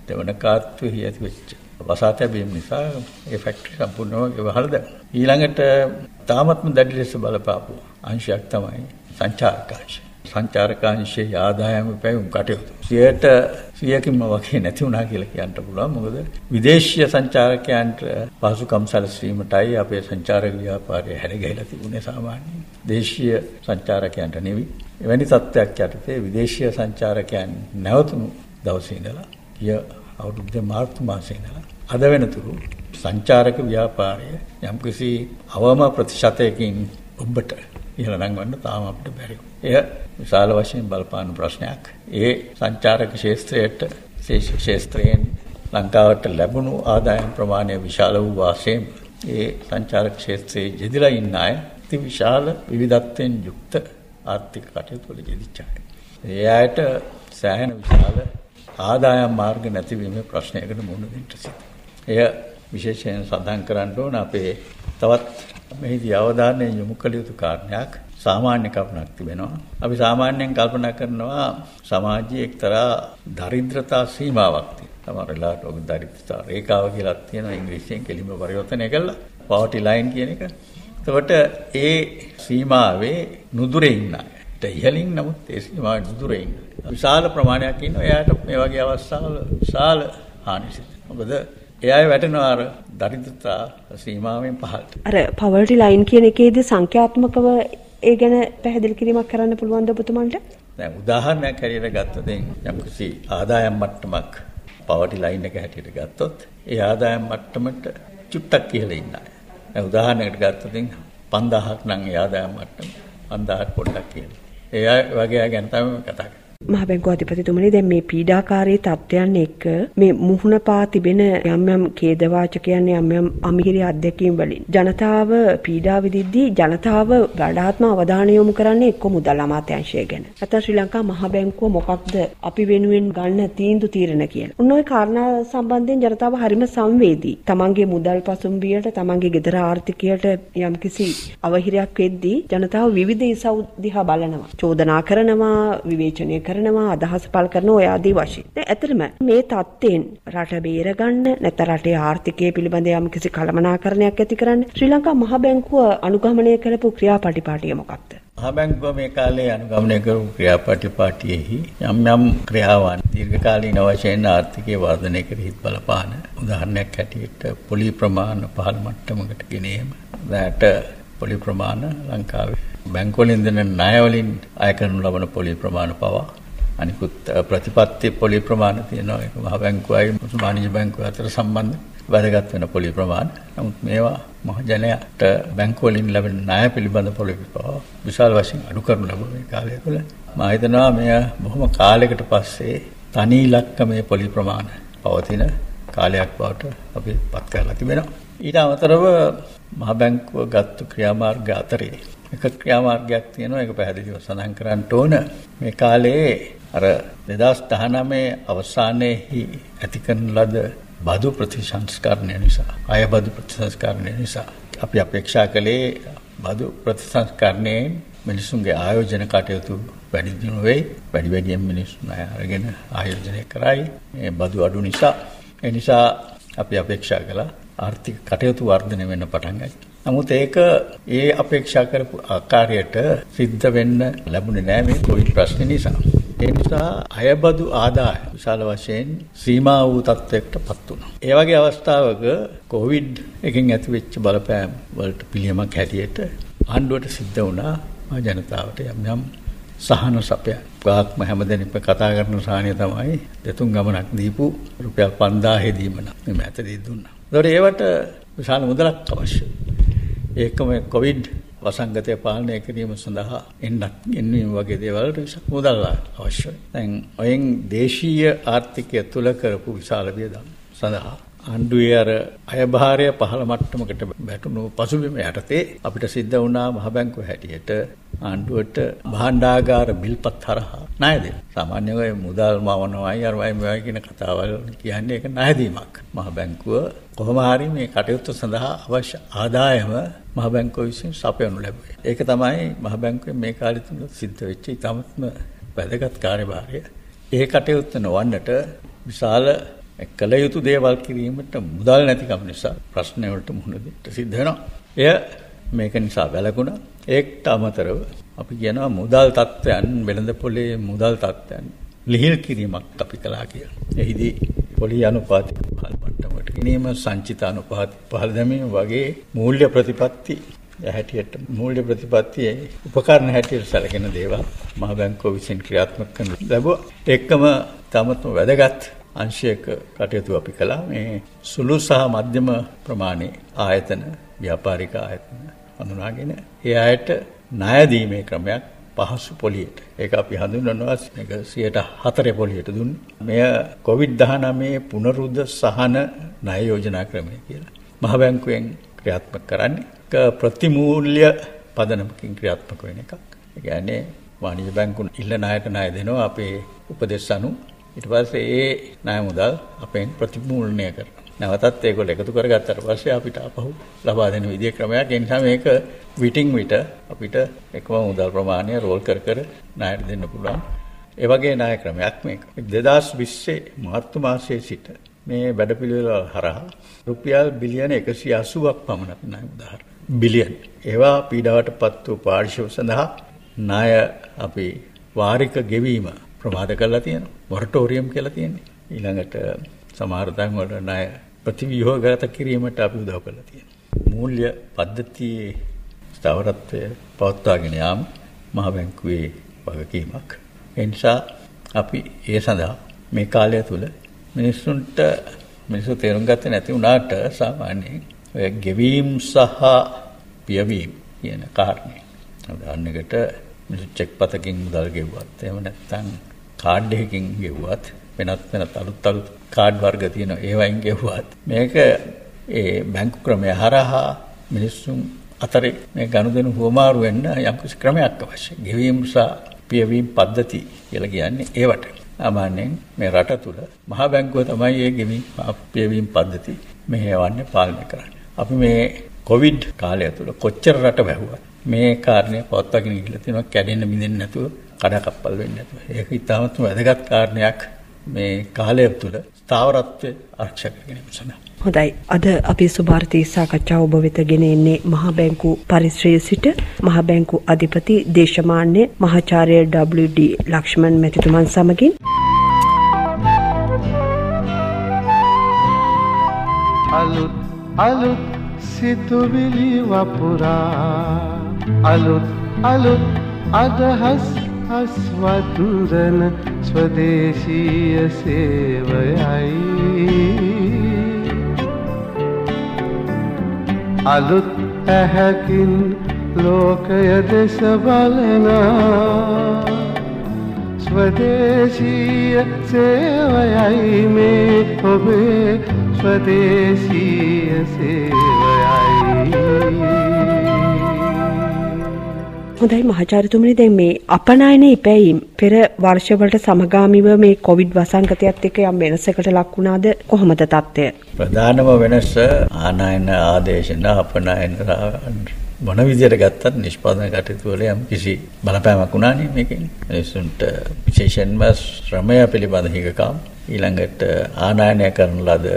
දෙවන කාර්යයේ ඇතිවෙච්ච වසාතැබීම නිසා ඒ ෆැක්ටරි සම්පූර්ණව ඉවහල් දැම්මා. ඊළඟට තාමත්ම දැඩි ලෙස බලපාපු අංශයක් තමයි සංචාරකාංශය. සංචාරකාංශයේ ආදායම පැවුම් කටයුතු 100%කින්ම වගේ නැති වුණා කියලා කියන්න පුළුවන්. මොකද විදේශීය සංචාරකයන්ට පහසුකම් සැලසීමටයි අපේ සංචාරක ව්‍යාපාරය හැරගිලා තිබුණේ සාමාන්‍යයෙන්. දේශීය සංචාරකයන්ට නෙවෙයි. එවැනි තත්ත්වයක් යටතේ විදේශීය සංචාරකයන් නැවතුණු දවසේ ඉඳලා අවුරුද්දේ මාර්තු මාසයේ ඉඳලා අද වෙනතුරු සංචාරක ව්‍යාපාරය යම්කිසි අවම ප්‍රතිශතයකින් ඔබට ඉහළ නංවන්න තාම අපිට බැරි. එය විශාල වශයෙන් බලපාන ප්‍රශ්නයක්. ඒ සංචාරක ක්ෂේත්‍රයෙන් ලංකාවට ලැබුණු ආදායම් ප්‍රමාණය විශාල වූ වාසයෙන් ඒ සංචාරක ක්ෂේත්‍රයේ යෙදලා ඉන්න අය අති විශාල විවිධත්වයෙන් යුක්ත ආර්ථික කටයුතු වල යෙදිච්ච අය. ඒ අයට සෑහෙන විශාල ආදායම් මාර්ග නැතිවීමේ ප්‍රශ්නයකට මුහුණ දෙන්න සිදුවේ. එය විශේෂයෙන් සඳහන් කරන්න ඕන අපේ තවත් මෙහිදී අවධානය යොමු කළ යුතු කාරණයක් සාමාන්‍ය කරුණක් තිබෙනවා. අපි සාමාන්‍යයෙන් කල්පනා කරනවා සමාජයේ එක්තරා දරිද්‍රතා සීමාවක් තියෙනවා. සමහර වෙලාවට ඔබ දරිද්‍රතා රේඛාව කියලා තියෙනවා ඉංග්‍රීසියෙන් කෙලින්ම පරිවර්තනය කළා. poverty line කියන එක. එතකොට ඒ සීමාවේ නුදුරේ ඉන්න අය. ඉහළින් නමුත් ඒ සීමාවේ නුදුරේ ඉන්න විශාල ප්‍රමාණයක් ඉන්නවා. එයාට මේ වගේ අවස්ථාවල විශාල හානි සිදුවෙනවා. මොකද ඒ අය වැටෙනවා අර දරිද්‍රතා සීමාවෙන් පහළට.
අර poverty line කියන එකේදී සංඛ්‍යාත්මකව ඒ ගැන පැහැදිලි කිරීමක් කරන්න පුළුවන්ද ඔබතුමන්ට?
දැන් උදාහරණයක් හැටියට ගත්තොත් යම්කිසි ආදායම් මට්ටමක් poverty line එක හැටියට ගත්තොත් ඒ ආදායම් මට්ටමට චුට්ටක් ඉහළ ඉන්න අය. දැන් උදාහරණයකට ගත්තොත් 5000ක් නම් ඒ ආදායම් මට්ටම 5000ක් පොඩ්ඩක් ඉහළ. ඒ අය වගේ අය ගැන තමයි කතා කරන්නේ.
මහ බැංකු අධිපතිතුමනි දැන් මේ පීඩාකාරී තත්ත්වයන් එක්ක මේ මුහුණ පා තිබෙන යම් යම් ඛේදවාචකයන් යම් යම් අමිහිරි අත්දැකීම් වලින් ජනතාව පීඩා විඳිද්දී ජනතාව වඩාත්ම අවධානය යොමු කරන්නේ එක්ක මුදල් අමාත්‍යාංශය ගැන. නැත්නම් ශ්‍රී ලංකා මහ බැංකුව මොකක්ද අපි වෙනුවෙන් ගන්න තීන්දුව තියෙන ඔන්න ඔය කාරණා සම්බන්ධයෙන් ජනතාව හරිම සංවේදී. තමන්ගේ මුදල් පසුම්බියට තමන්ගේ ගෙදර ආර්ථිකයට යම්කිසි අවහිරයක් වෙද්දී ජනතාව විවිධ ඉසව් දිහා බලනවා. චෝදනා කරනවා, විවේචනය කරනවා, අදහස් පළ කරනවා ඔය ආදී වශයෙන්. දැන් ඇත්තටම මේ තත්ත්වෙන් රට බේරගන්න නැත්නම් රටේ ආර්ථිකය පිළිබඳ යම්කිසි කළමනාකරණයක් ඇති කරන්න ශ්‍රී ලංකා මහ බැංකුව අනුගමනය කරපු ක්‍රියාපටිපාටිය මොකක්ද?
මහ බැංකුව මේ කාලේ අනුගමනය කරපු ක්‍රියාපටිපාටියෙහි යම් යම් ක්‍රියාවන් දීර්ඝකාලීන වශයෙන් ආර්ථිකය වර්ධනය කෙරෙහි බලපාන උදාහරණයක් හැටියට පොලි ප්‍රමාණ පහළ මට්ටමකට ගෙනීම. දැන්ට පොලි ප්‍රමාණ ලංකාවේ බැංකුවලින් දෙන ණය වලින් අය කරනු ලබන පොලි ප්‍රමාණ පවා අනිකුත් ප්‍රතිපත්ති පොලි ප්‍රමාණ තියෙනවා. ඒක මහ බැංකුවයි වාණිජ්‍ය බැංකුව අතර සම්බන්ධ වැදගත් වෙන පොලි ප්‍රමාණ. නමුත් මේවා මහ ජනයාට බැංකුවලින් ලැබෙන ණය පිළිබඳ පොලි පවා විශාල වශයෙන් අඩු කරනු ලැබුණ මේ කාලය තුළ මම හිතනවා මෙය බොහොම කාලයකට පස්සේ තනි ඉලක්කමේ පොලි ප්‍රමාණ පවතින කාලයක් බවට අපි පත් කරලා තිබෙනවා. ඊට අමතරව මහ බැංකුව ගත්තු ක්‍රියාමාර්ග අතරේ එක ක්‍රියාමාර්ගයක් තියෙනවා. ඒක පැහැදිලිව සඳහන් කරන්න ඕන. මේ කාලේ අර 2019 අවසානයේහි ඇති කරන ලද බදු ප්‍රතිසංස්කරණය නිසා, අය බදු ප්‍රතිසංස්කරණය නිසා අපි අපේක්ෂා කළේ බදු ප්‍රතිසංස්කරණයෙන් මිනිසුන්ගේ ආයෝජන කටයුතු වැඩි දියුණු වෙයි. වැඩියෙන් මිනිස්සු අය අරගෙන ආයෝජනය කරයි. මේ බදු අඩු නිසා ඒ නිසා අපි අපේක්ෂා කළා ආර්ථික කටයුතු වර්ධනය වෙන්න පටන් ගත්තා. නමුත් ඒක ඒ අපේක්ෂා කරපු ආකාරයට සිද්ධ වෙන්න ලැබුණේ නැහැ මේ කොවිඩ් ප්‍රශ්නේ නිසා. ඒ නිසා අයබදු ආදාය විශාල වශයෙන් සීමා වූ තත්ත්වයකටපත් වුණා. ඒ වගේ අවස්ථාවක කොවිඩ් එකෙන් ඇතිවෙච්ච බලපෑම් වලට පිළියමක් හැටියට ආණ්ඩුවට සිද්ධ වුණා ජනතාවට යම් සහන සපයන්න. ගාක්ම හැමදෙනෙක්ම කතා කරන සාහනය තමයි දෙතුන් ගමනක් දීපු රුපියල් 5000 දීම නම් මේ ඇතදී දුන්නා. ඒකට ඒවට විශාල මුදලක් අවශ්‍යයි. ඒකම කොවිඩ් වසංගතය පාලනය කිරීම සඳහා එන්වීම වගේ දේවල් විශාල මුදල් අවශ්‍යයි. දැන් ඔයෙන් දේශීය ආර්ථිකය තුල කරපු විශාල වියදම් සඳහා ආණ්ඩුවේ අර අයභාරය පහළ මට්ටමකට වැටුණු පසුබිම යටතේ අපිට සිද්ධ වුණා මහ බැංකුව හැටියට ආණ්ඩුවට භාණ්ඩාගාර බිල්පත් හරහා ණය දෙන්න. සාමාන්‍යයෙන් ඔය මුදල් මවනවායි අරවයි මේවයි කියන කතාවල් කියන්නේ ඒක ණය දීමක්. මහ බැංකුව කොහොම හරි මේ කටයුත්ත සඳහා අවශ්‍ය ආදායම මහ බැංකුව විසින් සපයනු ලැබුවේ. ඒක තමයි මහ බැංකුවේ මේ කාලෙ තුල සිද්ධ වෙච්ච ඉතාමත්ම වැදගත් කාර්යභාරය. ඒ කටයුත්ත නොවන්නට විශාල කළ යුතු දේවල් කිරීමට මුදල් නැතිකම නිසා ප්‍රශ්න වලට මුහුණ දෙන්න සිද්ධ වෙනවා. එය මේක නිසා වැළකුණා. ඒකට අමතරව අපි කියනවා මුදල් තත්ත්වයන් වෙළඳ පොලේ මුදල් තත්ත්වයන් ලිහිල් කිරීමක් අපි කළා කියලා. එහිදී පොලි අනුපාතික පහළ මට්ටමකට ගැනීම සංචිත අනුපාත පහළ දැමීම වගේ මූල්‍ය ප්‍රතිපත්ති හැටියට මූල්‍ය ප්‍රතිපත්තියේ උපකරණ හැටියට සැලකෙන දේවල් මහ බැංකුව විසින් ක්‍රියාත්මක කරන ලැබුවා. එක්කම තමත්ම වැදගත් අංශයක කටයුතු අපි කළා. මේ සුළු සහ මධ්‍යම ප්‍රමාණයේ ආයතන ව්‍යාපාරික ආයතන හඳුනාගෙන ඒ අයට ණය දීමේ ක්‍රමයක් පහසු පොලියට. ඒක අපි හඳුන්වනවා මේක 104 පොලියට දුන්නේ. මෙය COVID-19 පුනරුද්ධ සහන ණය යෝජනා ක්‍රමය කියලා. මහ බැංකුවෙන් ක්‍රියාත්මක කරන්නේ ප්‍රතිමූල්‍ය පදනමකින් ක්‍රියාත්මක වෙන එකක්. ඒ කියන්නේ වාණිජ බැංකුන් ඉල්ල ණයට ණය දෙනවා අපේ උපදෙස් අනුව. ඊට පස්සේ ඒ ණය මුදල් අපෙන් ප්‍රතිමූලනය කරනවා. නැවතත් ඒගොල්ලෝ එකතු කරගත්තාට පස්සේ අපිට අපහු ලබා දෙන විදිය ක්‍රමයක්. ඒ නිසා මේක විටින් විට අපිට එකම මුදල් ප්‍රමාණය රෝල් කර ණයට දෙන්න පුළුවන්. ඒ වගේ ණය ක්‍රමයක් මේක. 2020 මාර්තු මාසයේ සිට මේ වැඩපිළිවෙල හරහා රුපියල් බිලියන 180ක් පමණ ණය මුදල්. බිලියන. ඒවා පීඩාවටපත් වූ පාර්ශ්ව සඳහා ණය අපි වාරික ගෙවීම ප්‍රමාද කරලා තියෙනවා. මොරටෝරියම් කියලා තියෙන්නේ. ඊළඟට සමහර තැන් වල ණය ප්‍රතිව්‍යුහගත කිරීමට අපි උදව් කරලා තියෙනවා. මූල්‍ය පද්ධතියේ ස්ථාවරත්වය පවත්වාගෙන යාම මහ බැංකුවේ වගකීමක්. ඒ නිසා අපි ඒ සඳහා මේ කාලය තුල මිනිස්සු තේරුම් ගත්තේ නැති වුණාට සාමාන්‍යයෙන් ඔය ගෙවීම් සහ පියවීම කියන කාරණේ. උදාහරණයකට මිනිස්සු චෙක් පතකින් මුදල් ගෙවුවත් එහෙම නැත්නම් කාඩ් එකකින් ගෙවුවත් වෙනත් අලුත් කාඩ් වර්ග තියෙනවා ඒවයින් ගෙවුවත් මේක ඒ බැංකු ක්‍රමය හරහා මිනිස්සුන් අතරේ මේ ගනුදෙනු හුවමාරු වෙන්න යම් කිසි ක්‍රමයක් අවශ්‍යයි. ගෙවීම් සහ පියවීම් පද්ධති කියලා කියන්නේ ඒවට. සාමාන්‍යයෙන් මේ රට තුල මහා බැංකුව තමයි මේ ගෙවීම් පියවීම් පද්ධති මෙහෙවන්නේ පාලනය කරන්නේ. අපි මේ කොවිඩ් කාලය තුල කොච්චර රට වැහුවත් මේ කාරණේ පවත්වාගෙන ගිහිල්ලා තියෙනවා කැඩෙන්න බිඳෙන්න නැතුව කඩකප්පල් වෙන්නේ නැතුව. ඒක ඉතාමත් වැදගත් කාරණයක් මේ කාලය තුළ ස්ථාවරත්වය ආරක්ෂා කර ගැනීම සඳහා.
හොඳයි. අද අපි සුභාර්ථී සාකච්ඡාව ඔබ වෙත ගෙන එන්නේ මහා බැංකු පරිශ්‍රයේ සිට මහා බැංකු අධිපති දේශමාන්‍ය මහාචාර්ය WD ලක්ෂ්මන් මැතිතුමන් සමගින්
අලුත් සිතුවිලි වපුරා අලුත් අදහස් අස්වතුරන ස්වදේශීය සේවයයි අලුත් ඇහැකින් ලෝකය දෙස බලනා ස්වදේශීය සේවයයි මේ ඔබේ ස්වදේශීය සේවයයි.
හොඳයි මහාචාර්යතුමනි, දැන් මේ අපනයන ඉපැයීම් පෙර වර්ෂවලට සමගාමීව මේ කොවිඩ් වසංගතයත් එක්ක යම් වෙනසකට ලක් වුණාද? කොහොමද තත්ත්වය?
ප්‍රධානම වෙනස ආනයන ආදේශන අපනයන මොන විදියට ගත්තත් නිෂ්පාදන කටයුතු වල යම් කිසි බලපෑමක් වුණානේ මේකෙන්. මිනිසුන්ට විශේෂයෙන්ම ශ්‍රමය පිළිබඳ හිගකම් ඊළඟට ආනයනය කරන ලද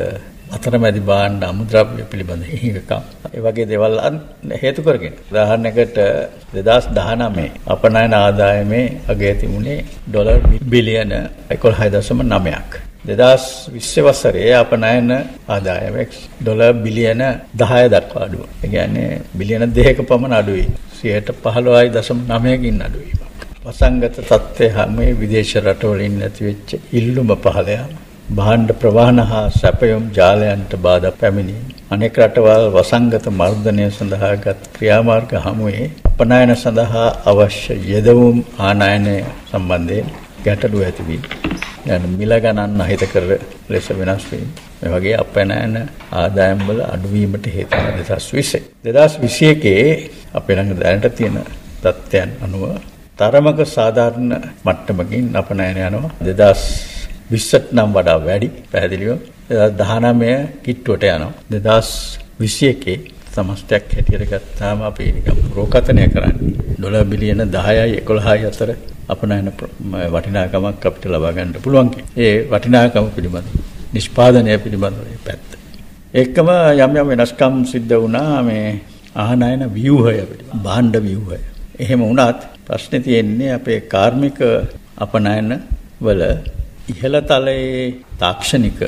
අතරමැදි භාණ්ඩ අමුද්‍රව්‍ය පිළිබඳ හිඟකම් ඒ වගේ දේවල් හේතු කරගෙන උදාහරණයකට 2019 අපනයන ආදායමේ අගය තිබුණේ ඩොලර් බිලියන 11.9ක් 2020 වසරේ අපනයන ආදායම ඩොලර් බිලියන 10 දක්වා අඩු වුණා. ඒ කියන්නේ බිලියන 2ක පමණ අඩුයි. 15.9කින් අඩුවීමක්. වසංගත තත්ත්වය හැමේ විදේශ රටවලින් නැති වෙච්ච ඉල්ලුම පහළ යාම. භාණ්ඩ ප්‍රවාහන හා සැපයුම් ජාලයන්ට බාධා පැමිණීම. අනෙක් රටවල් වසංගත මර්ධනය සඳහා ගත් ක්‍රියාමාර්ග හමුවේ අපනයන සඳහා අවශ්‍ය යෙදවුම් ආනයනය සම්බන්ධයෙන් ගැටලු ඇති වී යන මිල ගණන් අහිතකර ලෙස වෙනස් වීම. මේ වගේ අපනයන ආදායම් වල අඩුවීමට හේතු වන 2021 අපේ ළඟ දැනට තියෙන තත්ත්වයන් අනුව තරමක සාධාරණ මට්ටමකින් අපනයන යනවා 2020ට නම් වඩා වැඩි පැහැදිලිව 2019 කිට්ටුවට යනවා 2021 සමස්තයක් හැටියට ගත්තාම අපි නිකම් ප්‍රෝකතනය කරන්නේ ඩොලර් බිලියන 10යි 11යි අතර අපනයන වටිනාකමක් අපිට ලබා ගන්න පුළුවන්. ඒ වටිනාකම පිළිබඳ නිෂ්පාදනය පිළිබඳ මේ පැත්ත. ඒකම යම් යම් වෙනස්කම් සිද්ධ වුණා මේ ආනයන ව්‍යුහය පිළිබඳ භාණ්ඩ ව්‍යුහය. එහෙම වුණත් ප්‍රශ්නේ තියෙන්නේ අපේ කාර්මික අපනයන වල ඉහළ තලයේ තාක්ෂණික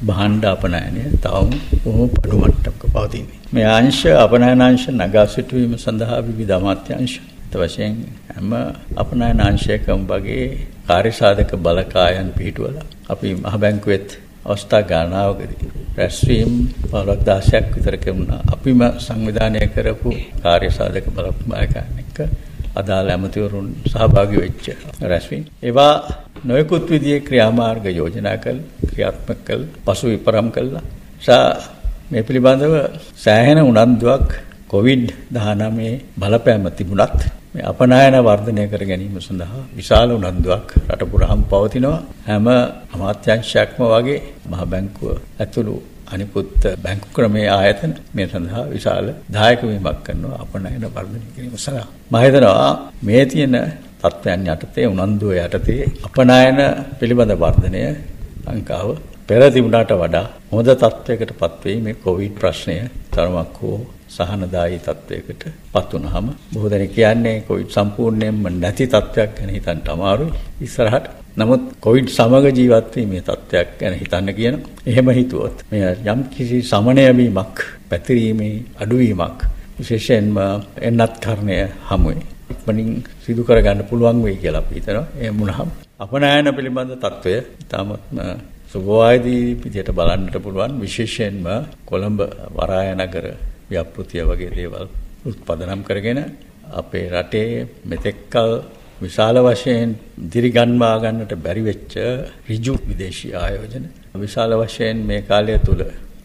භාණ්ඩ අපනයනය තවම බොහොම පඩු මට්ටමක පවතිනවා. මේ අංශ අපනයනාංශ නගා සිටුවීම සඳහා විවිධ අමාත්‍යාංශ වශයෙන් හැම අපනයනාංශයකම වගේ කාර්යසාධක බලකායන් පිහිටුවලා අපි මහ බැංකුවෙත් අවස්ථා ගණනාවකදී රැස්වීම් 15,000ක් විතර කෙරුණා. අපිම සංවිධානය කරපු කාර්යසාධක බලකායන් එක්ක අදාළ ඇමතිවරුන් සහභාගී වෙච්ච රැස්වීම්. ඒවා නොයෙකුත් විදිහේ ක්‍රියාමාර්ග යෝජනා කළ ක්‍රියාත්මක කළ පසු විපරම් කළා. මේ පිළිබඳව සෑහෙන උනන්දුවක් COVID-19 බලපෑම තිබුණත් මේ අපනයන වර්ධනය කර ගැනීම සඳහා විශාල උනන්දුවක් රට පුරාම පවතිනවා. හැම අමාත්‍යාංශයක්ම වගේ මහ බැංකුව ඇතුළු අනිකුත් බැංකු ක්‍රමයේ ආයතන මේ සඳහා විශාල දායක වීමක් කරනවා අපනයන වර්ධනය කිරීම සඳහා. මම හිතනවා මේ තියෙන තත්ත්වයන් යටතේ උනන්දුව යටතේ අපනයන පිළිබඳ වර්ධනය ලංකාව පෙර තිබුණාට වඩා හොඳ තත්ත්වයකටපත් වෙයි. මේ කොවිඩ් ප්‍රශ්නය තරමක් හෝ සහනදායී තත්ත්වයකට පත් වුණාම බොහෝ දෙනෙක් කියන්නේ කොවිඩ් සම්පූර්ණයෙන්ම නැති තත්ත්වයක් ගැන හිතන්න අමාරුයි ඉස්සරහට. නමුත් කොවිඩ් සමග ජීවත් වීමේ තත්ත්වයක් ගැන හිතන්න කියනවා. එහෙම හිතුවොත් මේ යම් කිසි සමනය වීමක්, පැතිරීමේ අඩුවීමක් විශේෂයෙන්ම එන්නත් කරණය හමුවේ ඉක්මනින් සිදු කරගන්න පුළුවන් වෙයි කියලා අපි හිතනවා. එහෙම වුණාම අපනයන පිළිබඳ තත්ත්වය තාමත්ම සුබවාදී විදියට බලන්නට පුළුවන්. විශේෂයෙන්ම කොළඹ වරාය නගර ව්‍යාපෘතිය වගේ දේවල් උත්පදනම් කරගෙන අපේ රටේ මෙතෙක්කල් විශාල වශයෙන් දිරිගන්වා ගන්නට බැරි වෙච්ච ඍජු විදේශීය ආයෝජන විශාල වශයෙන් මේ කාලය තුල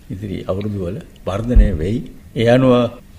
ඉදිරි අවුරුදු වල වර්ධනය වෙයි. ඒ අනුව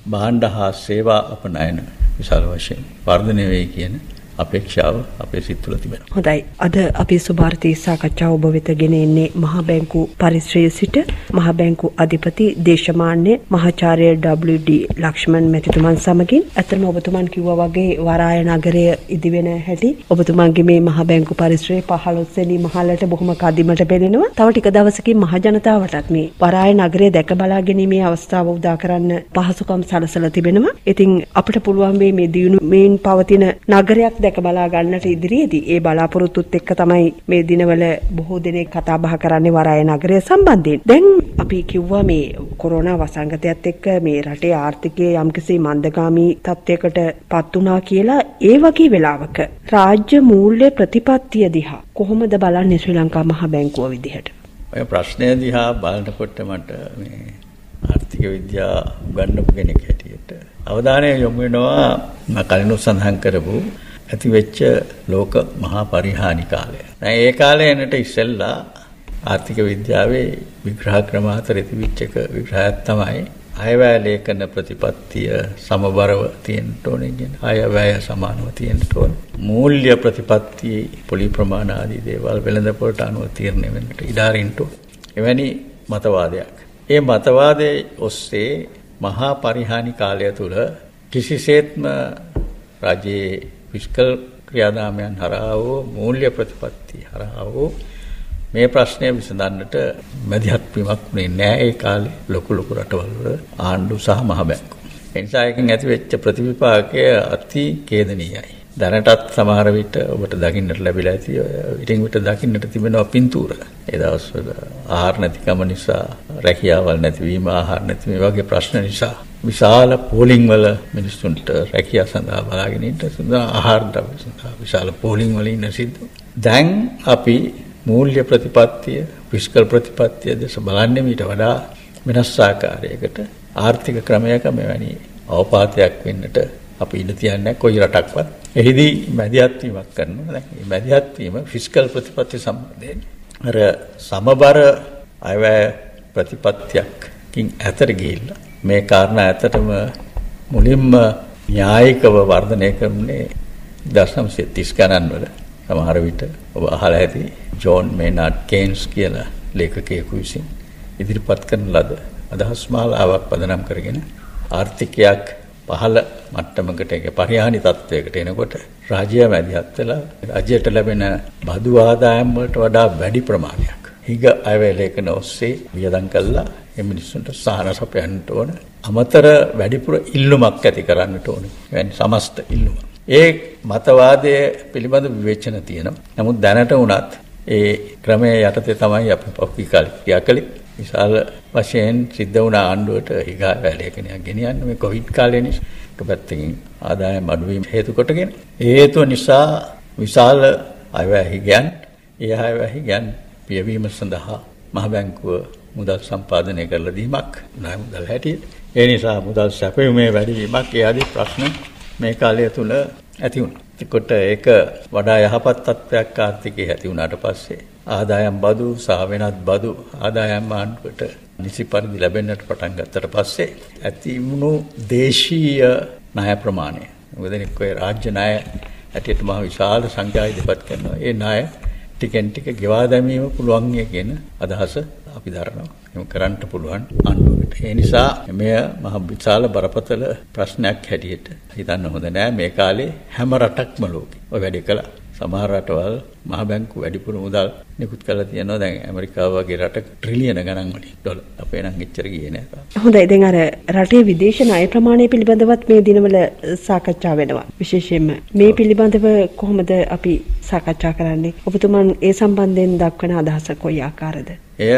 භාණ්ඩ හා සේවා අපනයන විශාල වශයෙන් වර්ධනය වෙයි කියන අපේක්ෂාව අපේ සිත් තුළ තිබෙනවා.
හොඳයි. අද අපි සුභාරතී සාකච්ඡාව ඔබ වෙත ගෙන එන්නේ මහා බැංකු පරිශ්‍රයේ සිට මහා බැංකු අධිපති දේශමාන්‍ය මහාචාර්ය WD ලක්ෂ්මන් මැතිතුමන් සමගින්. අතරම ඔබතුමන් කිව්වා වගේ වරාය නගරය ඉදිවෙන හැටි ඔබතුමන්ගේ මේ මහා බැංකු පරිශ්‍රයේ 15 වෙනි මහලට බොහොම කදිමට පෙනෙනවා. තව ටික දවසකින් මහ ජනතාවටත් මේ වරාය නගරය දැක බලා ගැනීමේ අවස්ථාව උදා කරන්න පහසුකම් සලසලා තිබෙනවා. ඉතින් අපිට පුළුවන් මේ දියුණුවෙන් පවතින නගරයක් දැක බලා ගන්නට ඉදිරියේදී ඒ බලාපොරොත්තුත් එක්ක තමයි මේ දිනවල බොහෝ දෙනෙක් කතා බහ කරන්නේ වරාය නගරය සම්බන්ධයෙන්. දැන් අපි කිව්වා මේ කොරෝනා වසංගතයත් එක්ක මේ රටේ ආර්ථිකය යම්කිසි මන්දගාමී තත්යකට පත් වුණා කියලා. ඒ වගේ වෙලාවක රාජ්‍ය මූල්‍ය ප්‍රතිපත්තිය දිහා කොහොමද බලන්නේ ශ්‍රී ලංකා මහ බැංකුව විදිහට?
ඔය ප්‍රශ්නය දිහා බලනකොට මට මේ ආර්ථික විද්‍යාව උගන්වපු කෙනෙක් හැටියට අවධානය යොමු වෙනවා මම කලින් සඳහන් කරපු ඇතිවෙච්ච ලෝක මහා පරිහානි කාලය. දැන් ඒ කාලේනට ඉස්සෙල්ලා ආර්ථික විද්‍යාවේ විග්‍රහ ක්‍රම හතරේ තිබිච්ච එක විග්‍රහයක් තමයි අයවැය ලේඛන ප්‍රතිපත්තිය සමබරව තියෙන්න ඕනේ කියන අයවැය සමානව තියෙන්න ඕනේ. මූල්‍ය ප්‍රතිපත්ති පොලි ප්‍රමාණ ආදී දේවල් වෙළඳපොළට අනුව තීරණය වෙන්නට ඉඩ අරින්න ඕනේ. එවැනි මතවාදයක්. ඒ මතවාදයේ ඔස්සේ මහා පරිහානි කාලය තුල කිසිසේත්ම රජයේ ෆිස්කල් ක්‍රියාදාමයන් හරහා වූ මූල්‍ය ප්‍රතිපත්ති හරහා වූ මේ ප්‍රශ්නය විසඳන්නට මැදිහත් වීමක් වුණේ නැහැ ඒ කාලේ ලොකු රටවල් වල ආණ්ඩු සහ මහ බැංකු. ඒ නිසා එකකින් ඇති වෙච්ච ප්‍රතිවිපාකය අති ඛේදනීයයි. දැනටත් සමහර විට ඔබට දකින්නට ලැබිලා ඇති ඉතින් විට දකින්නට තිබෙනවා පින්තූර. ඒ දවස්වල ආහාර නැතිකම නිසා, රැකියාවල් නැතිවීම, ආහාර නැති මේ වගේ ප්‍රශ්න නිසා විශාල පෝලිං වල මිනිස්සුන්ට රැකියාව සඳහා බලාගෙන ඉන්න සඳහා ආහාර ද්‍රව්‍ය සඳහා විශාල පෝලිං වල ඉන්න සිද්ධ. දැන් අපි මූල්‍ය ප්‍රතිපත්තිය, ෆිස්කල් ප්‍රතිපත්තිය දැස බලන්නේ ඊට වඩා වෙනස් ආකාරයකට ආර්ථික ක්‍රමයක මෙවැනි අවපාතයක් වෙන්නට අපි ඉඳ තියන්නේ කොයි රටක්වත්. එහිදී මැදිහත් වීමක් කරනවා. දැන් මේ මැදිහත් වීම ෆිස්කල් ප්‍රතිපත්ති සම්බන්ධයෙන් අර සමබර අයවැය ප්‍රතිපත්තියකින් ඇතර ගිහිල්ලා මේ කාරණා ඇත්තටම මුලින්ම න්‍යායිකව වර්ධනය කරන්නේ 1930 ගණන් වල. සමහර විට ඔබ අහලා ඇති ජෝන් මේනාඩ් කේන්ස් කියලා ලේඛකයෙකු විසින් ඉදිරිපත් කරන ලද අදහස් මාලාවක් පදනම් කරගෙන ආර්ථිකයක් පහළ මට්ටමකට ඒක පරිහානි තත්වයකට එනකොට රාජ්‍ය මැදිහත් වෙලා රාජ්‍යයට ලැබෙන බදු ආදායම් වලට වඩා වැඩි ප්‍රමාණයක් හිග අයවැලේකන ඔස්සේ වියදම් කළා මේ මිනිස්සුන්ට සහන සපයන්නට ඕන අමතර වැඩිපුර ඉල්ලුමක් ඇති කරන්නට ඕන. يعني සමස්ත ඉල්ලුම. ඒ මතවාදයේ පිළිබඳ විවේචන තියෙනවා. නමුත් දැනට වුණත් ඒ ක්‍රමයේ යටතේ තමයි අපි පහුගිය කාලේ ක්‍රියා කළේ. විශාල වශයෙන් සිද්ධ වුණ ආණ්ඩුවට හිගා වැලේකනයක් ගෙනියන්න මේ කොවිඩ් කාලේ නිසා එක පැත්තකින් ආදායම් අඩුවීම හේතු කොටගෙන ඒ හේතුව නිසා විශාල අයවැය හිගයන් ඒ අයවැය හිගයන් පියවීම සඳහා මහ බැංකුව මුදල් සම්පාදනය කරලා දීමක් ණය මුදල් හැටියට ඒ නිසා මුදල් සැපයීමේ වැඩිවීමක් ඒ ආදී ප්‍රශ්න මේ කාලය තුල ඇති වුණා. ඒකට ඒක වඩා යහපත් තත්ත්වයක් ආර්ථිකයේ ඇති වුණාට පස්සේ ආදායම් බදු සහ වෙනත් බදු ආදායම් ආණ්ඩුවට නිසි පරිදි ලැබෙන්නට පටන් ගත්තට පස්සේ ඇති වුණු දේශීය ණය ප්‍රමාණය මොකද එක්කේ රාජ්‍ය ණය ඇටියට මහ විශාල සංඛ්‍යාව ඉදපත් කරනවා. ඒ ණය ටිකෙන් ටික ගෙවා දැමීම පුළුවන් කියන අදහස අපි දරනවා. එහෙම කරන්න පුළුවන් ආණ්ඩුවකට. ඒ නිසා මෙය මහ විශාල බරපතල ප්‍රශ්නයක් හැටියට හිතන්න හොඳ නෑ. මේ කාලේ හැම රටක්ම ලෝකෙ ඔය වැඩේ කළා. සමහර රටවල් මහ බැංකු වැඩිපුර මුදල් නිකුත් කරලා තියෙනවා. දැන් ඇමරිකාව වගේ රටක ට්‍රිලියන ගණන් වලින් ඩොලර්. අපේ නම් එච්චර ගියේ නෑ.
හොඳයි. දැන් අර රටේ විදේශ ණය ප්‍රමාණය පිළිබඳවත් මේ දිනවල සාකච්ඡා වෙනවා. විශේෂයෙන්ම මේ පිළිබඳව කොහොමද අපි සාකච්ඡා කරන්නේ? ඔබතුමන් ඒ සම්බන්ධයෙන් දක්වන අදහස කොයි ආකාරද?
එය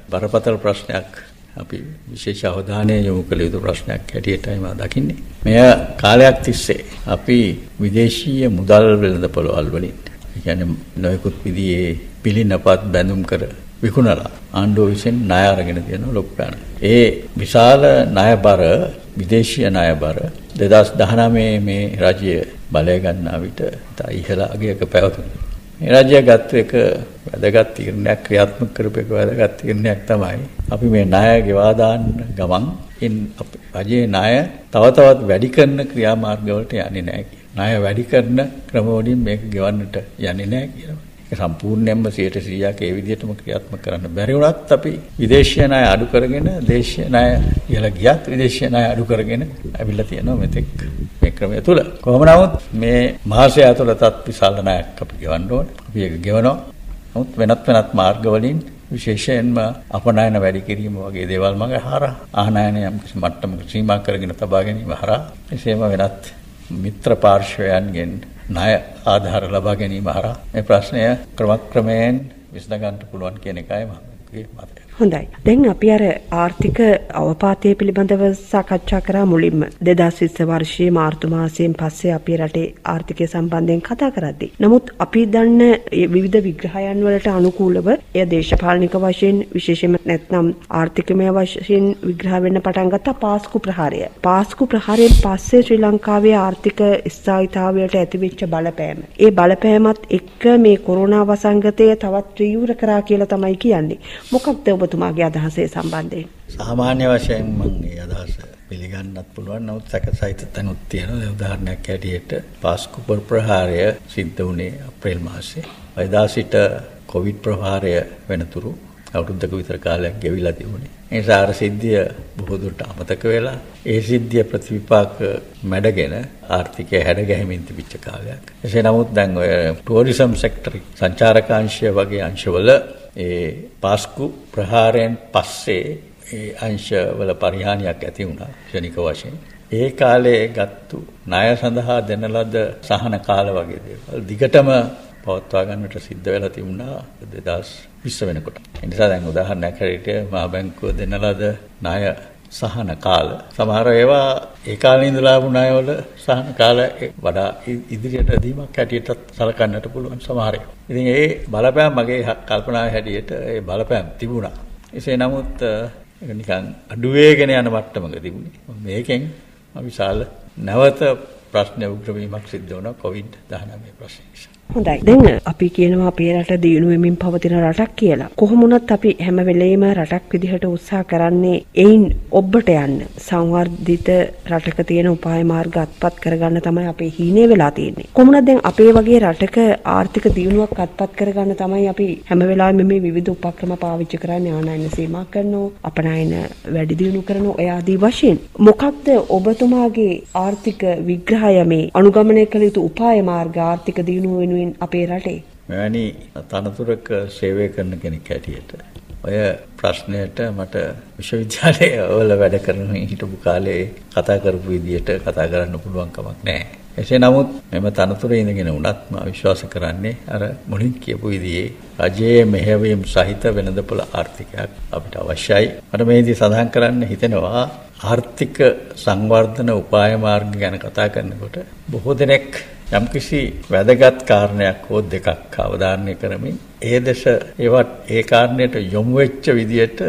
බරපතල ප්‍රශ්නයක්. අපි විශේෂ අවධානය යොමු කළ යුතු ප්‍රශ්නයක් හැටියටයි මම දකින්නේ. මෙය කාලයක් තිස්සේ අපි විදේශීය මුදල් වෙළඳපොළවල් වලින් කියන්නේ නොයෙකුත් විදිහේ පිළිනපත් බැඳුම් කර විකුණලා ආණ්ඩුව විසින් ණය අරගෙන තියෙන ලොකු ගණන්. ඒ විශාල ණයබර විදේශීය ණයබර 2019 මේ රාජ්‍ය බලය ගන්නා විට ඉහළ අගයක පැවතුණා. මේ රාජ්‍ය ගත්ත එක වැදගත් තීරණයක් ක්‍රියාත්මක කරපු එක වැදගත් තීරණයක් තමයි අපි මේ ණය ගෙවා දාන්න ගමන් රජයේ ණය තව තවත් වැඩි කරන ක්‍රියාමාර්ගවලට යන්නේ නැහැ කියලා. ණය වැඩි කරන ක්‍රමවලින් මේක ගෙවන්නට යන්නේ නැහැ කියලා. ඒක සම්පූර්ණයෙන්ම 100%ක් ඒ විදිහටම ක්‍රියාත්මක කරන්න බැරි වුණත් අපි විදේශීය ණය අඩු කරගෙන දේශීය ණය ඉහළ ගියත් විදේශීය ණය අඩු කරගෙන ඇවිල්ලා තියෙනවා මෙතෙක් මේ ක්‍රමය තුල. කොහොම නමුත් මේ මාසය ඇතුළතත් විශාල ණයක් අපි ගෙවන්න ඕනේ. අපි ඒක ගෙවනවා. නමුත් වෙනත් මාර්ග වලින් විශේෂයෙන්ම අපනයන වැඩි කිරීම වගේ දේවල් මග හරහා ආනයන යම් කිසි මට්ටමක සීමා කරගෙන තබා ගැනීම හරහා එසේම වෙනත් මිත්‍ර පාර්ශ්වයන්ගෙන් ණය ආධාර ලබා ගැනීම හරහා මේ ප්‍රශ්නය ක්‍රමක්‍රමයෙන් විසඳ ගන්න පුළුවන් කියන එකයි මගේ මතය.
හොඳයි. දැන් අපි අර ආර්ථික අවපාතය පිළිබඳව සාකච්ඡා කරා මුලින්ම 2020 වර්ෂයේ මාර්තු මාසයෙන් පස්සේ අපේ රටේ ආර්ථිකය සම්බන්ධයෙන් කතා කරද්දී. නමුත් අපි දන්න විවිධ විග්‍රහයන් වලට අනුකූලව එය දේශපාලනික වශයෙන් විශේෂයෙන්ම නැත්නම් ආර්ථිකමය වශයෙන් විග්‍රහ වෙන්න පටන් ගත්ත පාස්කු ප්‍රහාරය. පාස්කු ප්‍රහාරයෙන් පස්සේ ශ්‍රී ලංකාවේ ආර්ථික ස්ථායීතාවයට ඇතිවෙච්ච බලපෑම. ඒ බලපෑමත් එක්ක මේ කොරෝනා වසංගතය තවත් තීව්‍ර කරා කියලා තමයි කියන්නේ. මොකක්ද ඔබතුමාගේ අදහසේ සම්බන්ධයෙන්?
සාමාන්‍ය වශයෙන් මම මේ අදහස පිළිගන්නත් පුළුවන්. නමුත් සැකසිත තැනුත් තියෙනවා. උදාහරණයක් ඇටියට පාස්කු ප්‍රහාරය සිද්ධ වුණේ අප්‍රේල් මාසයේ. එදා සිට කොවිඩ් ප්‍රහාරය වෙනතුරු අවුරුද්දක විතර කාලයක් ගෙවිලා තිබුණේ. ඒ නිසා අර සිද්ධිය බොහෝ දුරට අමතක වෙලා ඒ සිද්ධිය ප්‍රතිවිපාක මැඩගෙන ආර්ථිකය හැඩගැහෙමින් තිබිච්ච කාලයක්. එසේ නමුත් දැන් ඔය ටුවරිසම් සෙක්ටර් සංචාරකාංශය වගේ අංශවල ඒ පාස්කු ප්‍රහාරයෙන් පස්සේ ඒ අංශවල පරිහානියක් ඇති වුණා ක්ෂණික වශයෙන්. ඒ කාලේ ගත්තු ණය සඳහා දෙන ලද සහන කාල වගේ දේවල් දිගටම පවත්වා ගන්නට සිද්ධ වෙලා තිබුණා 2020 වෙනකොට. ඒ නිසා දැන් උදාහරණයක් හැටියට මහා බැංකුව දෙන ලද ණය සහන කාල සමහර ඒවා ඒ කාලේ ඉඳලා ආපු ණයවල සහන කාල වඩා ඉදිරියට දීමක් හැටියට සලකන්නට පුළුවන් සමහර ඒවා. ඉතින් ඒ බලපෑම මගේ කල්පනාවේ හැටියට ඒ බලපෑම තිබුණා. එසේ නමුත් ඒක නිකන් අඩු වේගෙන යන මට්ටමක තිබුණේ. මේකෙන් විශාල නැවත ප්‍රශ්න උග්‍ර වීමක් සිද්ධ වුණා COVID-19 ප්‍රශ්නය නිසා.
හොඳයි. දැන් අපි කියනවා අපේ රට දියුණු වෙමින් පවතින රටක් කියලා. කොහොම වුණත් අපි හැම වෙලෙම රටක් විදිහට උත්සාහ කරන්නේ එයින් ඔබට යන්න. සංවර්ධිත රටක තියෙන උපාය මාර්ග අත්පත් කරගන්න තමයි අපේ හීනේ වෙලා තියෙන්නේ. කොහොමද දැන් අපේ වගේ රටක ආර්ථික දියුණුවක් අත්පත් කරගන්න තමයි අපි හැම වෙලාවෙම මේ විවිධ උපක්‍රම පාවිච්චි කරන්නේ. ආනයන සීමා කරනවා, අපනයන වැඩි දියුණු කරනවා, ඔය ආදී වශයෙන්. මොකක්ද ඔබතුමාගේ ආර්ථික විග්‍රහය මේ අනුගමනය කළ යුතු උපාය මාර්ග ආර්ථික දියුණුව වෙනුවෙන් අපේ රටේ?
මෙවැනි තනතුරක සේවය කරන කෙනෙක් හැටියට ඔය ප්‍රශ්නයට මට විශ්වවිද්‍යාලයේ වල වැඩ කරන හිටපු කාලේ කතා කරපු විදිහට කතා කරන්න පුළුවන් කමක් නැහැ. එසේ නමුත් මෙම තනතුරේ ඉඳගෙන වුණත් මම විශ්වාස කරන්නේ අර මුලින් කියපු විදිහේ රජයේ මෙහෙයවීම් සහිත වෙළඳපොළ ආර්ථිකයක් අපිට අවශ්‍යයි. මට මේදී සඳහන් කරන්න හිතෙනවා ආර්ථික සංවර්ධන උපාය මාර්ග ගැන කතා කරනකොට බොහෝ දෙනෙක් යම්කිසි වැදගත් කාරණයක් හෝ දෙකක් අවධාරණය කරමින් ඒ දේශ ඒවත් ඒ කාරණයට යොමු වෙච්ච විදියට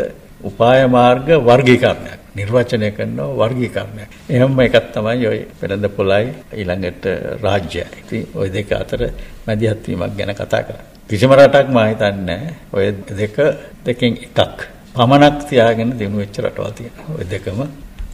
උපාය මාර්ග වර්ගීකරණයක් නිර්වචනය කරන වර්ගීකරණයක්. එහෙම එකක් තමයි ඔය වෙළඳපොළයි ඊළඟට රාජ්‍යයයි. ඉතින් ওই දෙක අතර මැදිහත් වීමක් ගැන කතා කරා. කිසිම රටක් මම හිතන්නේ ඔය දෙකෙන් එකක් පමණක් තියාගෙන දිනු වෙච්ච රටවල් තියෙනවා. ඔය දෙකම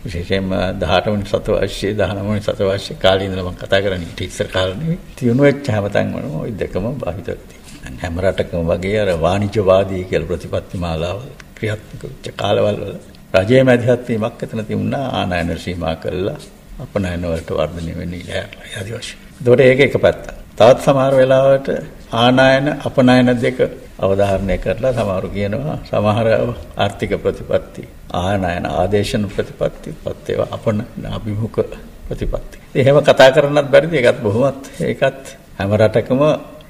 විශේෂයෙන්ම 18 වෙනි සතවර්ෂයේ 19 වෙනි සතවර්ෂයේ කාලේ ඉඳලා මම කතා කරන්නේ ඊට ඉස්සර කාලේ නෙවෙයි. තියුණු වෙච්ච හැමතැනම ওই දෙකම භාවිත වෙනවා. හැම රටකම වගේ අර වාණිජ්‍යවාදී කියලා ප්‍රතිපත්ති මාලාව ක්‍රියාත්මක වෙච්ච කාලවල වල රජයේ මැදිහත් වීමක් එතන තිබුණා. ආනයන සීමා කළා අපනයන වලට වර්ධනය වෙන්නේ නැහැ ආදී වශයෙන්. ඒතකොට ඒක එක පැත්තක්. තවත් සමහර වෙලාවට ආනයන අපනයන දෙක අවධාරණය කරලා සමහරු කියනවා සමහර ආර්ථික ප්‍රතිපත්ති ආනයන ආදේශන ප්‍රතිපත්ති පත් ඒවා අපන අභිමුඛ ප්‍රතිපත්ති. එහෙම කතා කරන්නත් බැරිද? ඒකත් බොහොමත් ඒකත් හැම රටකම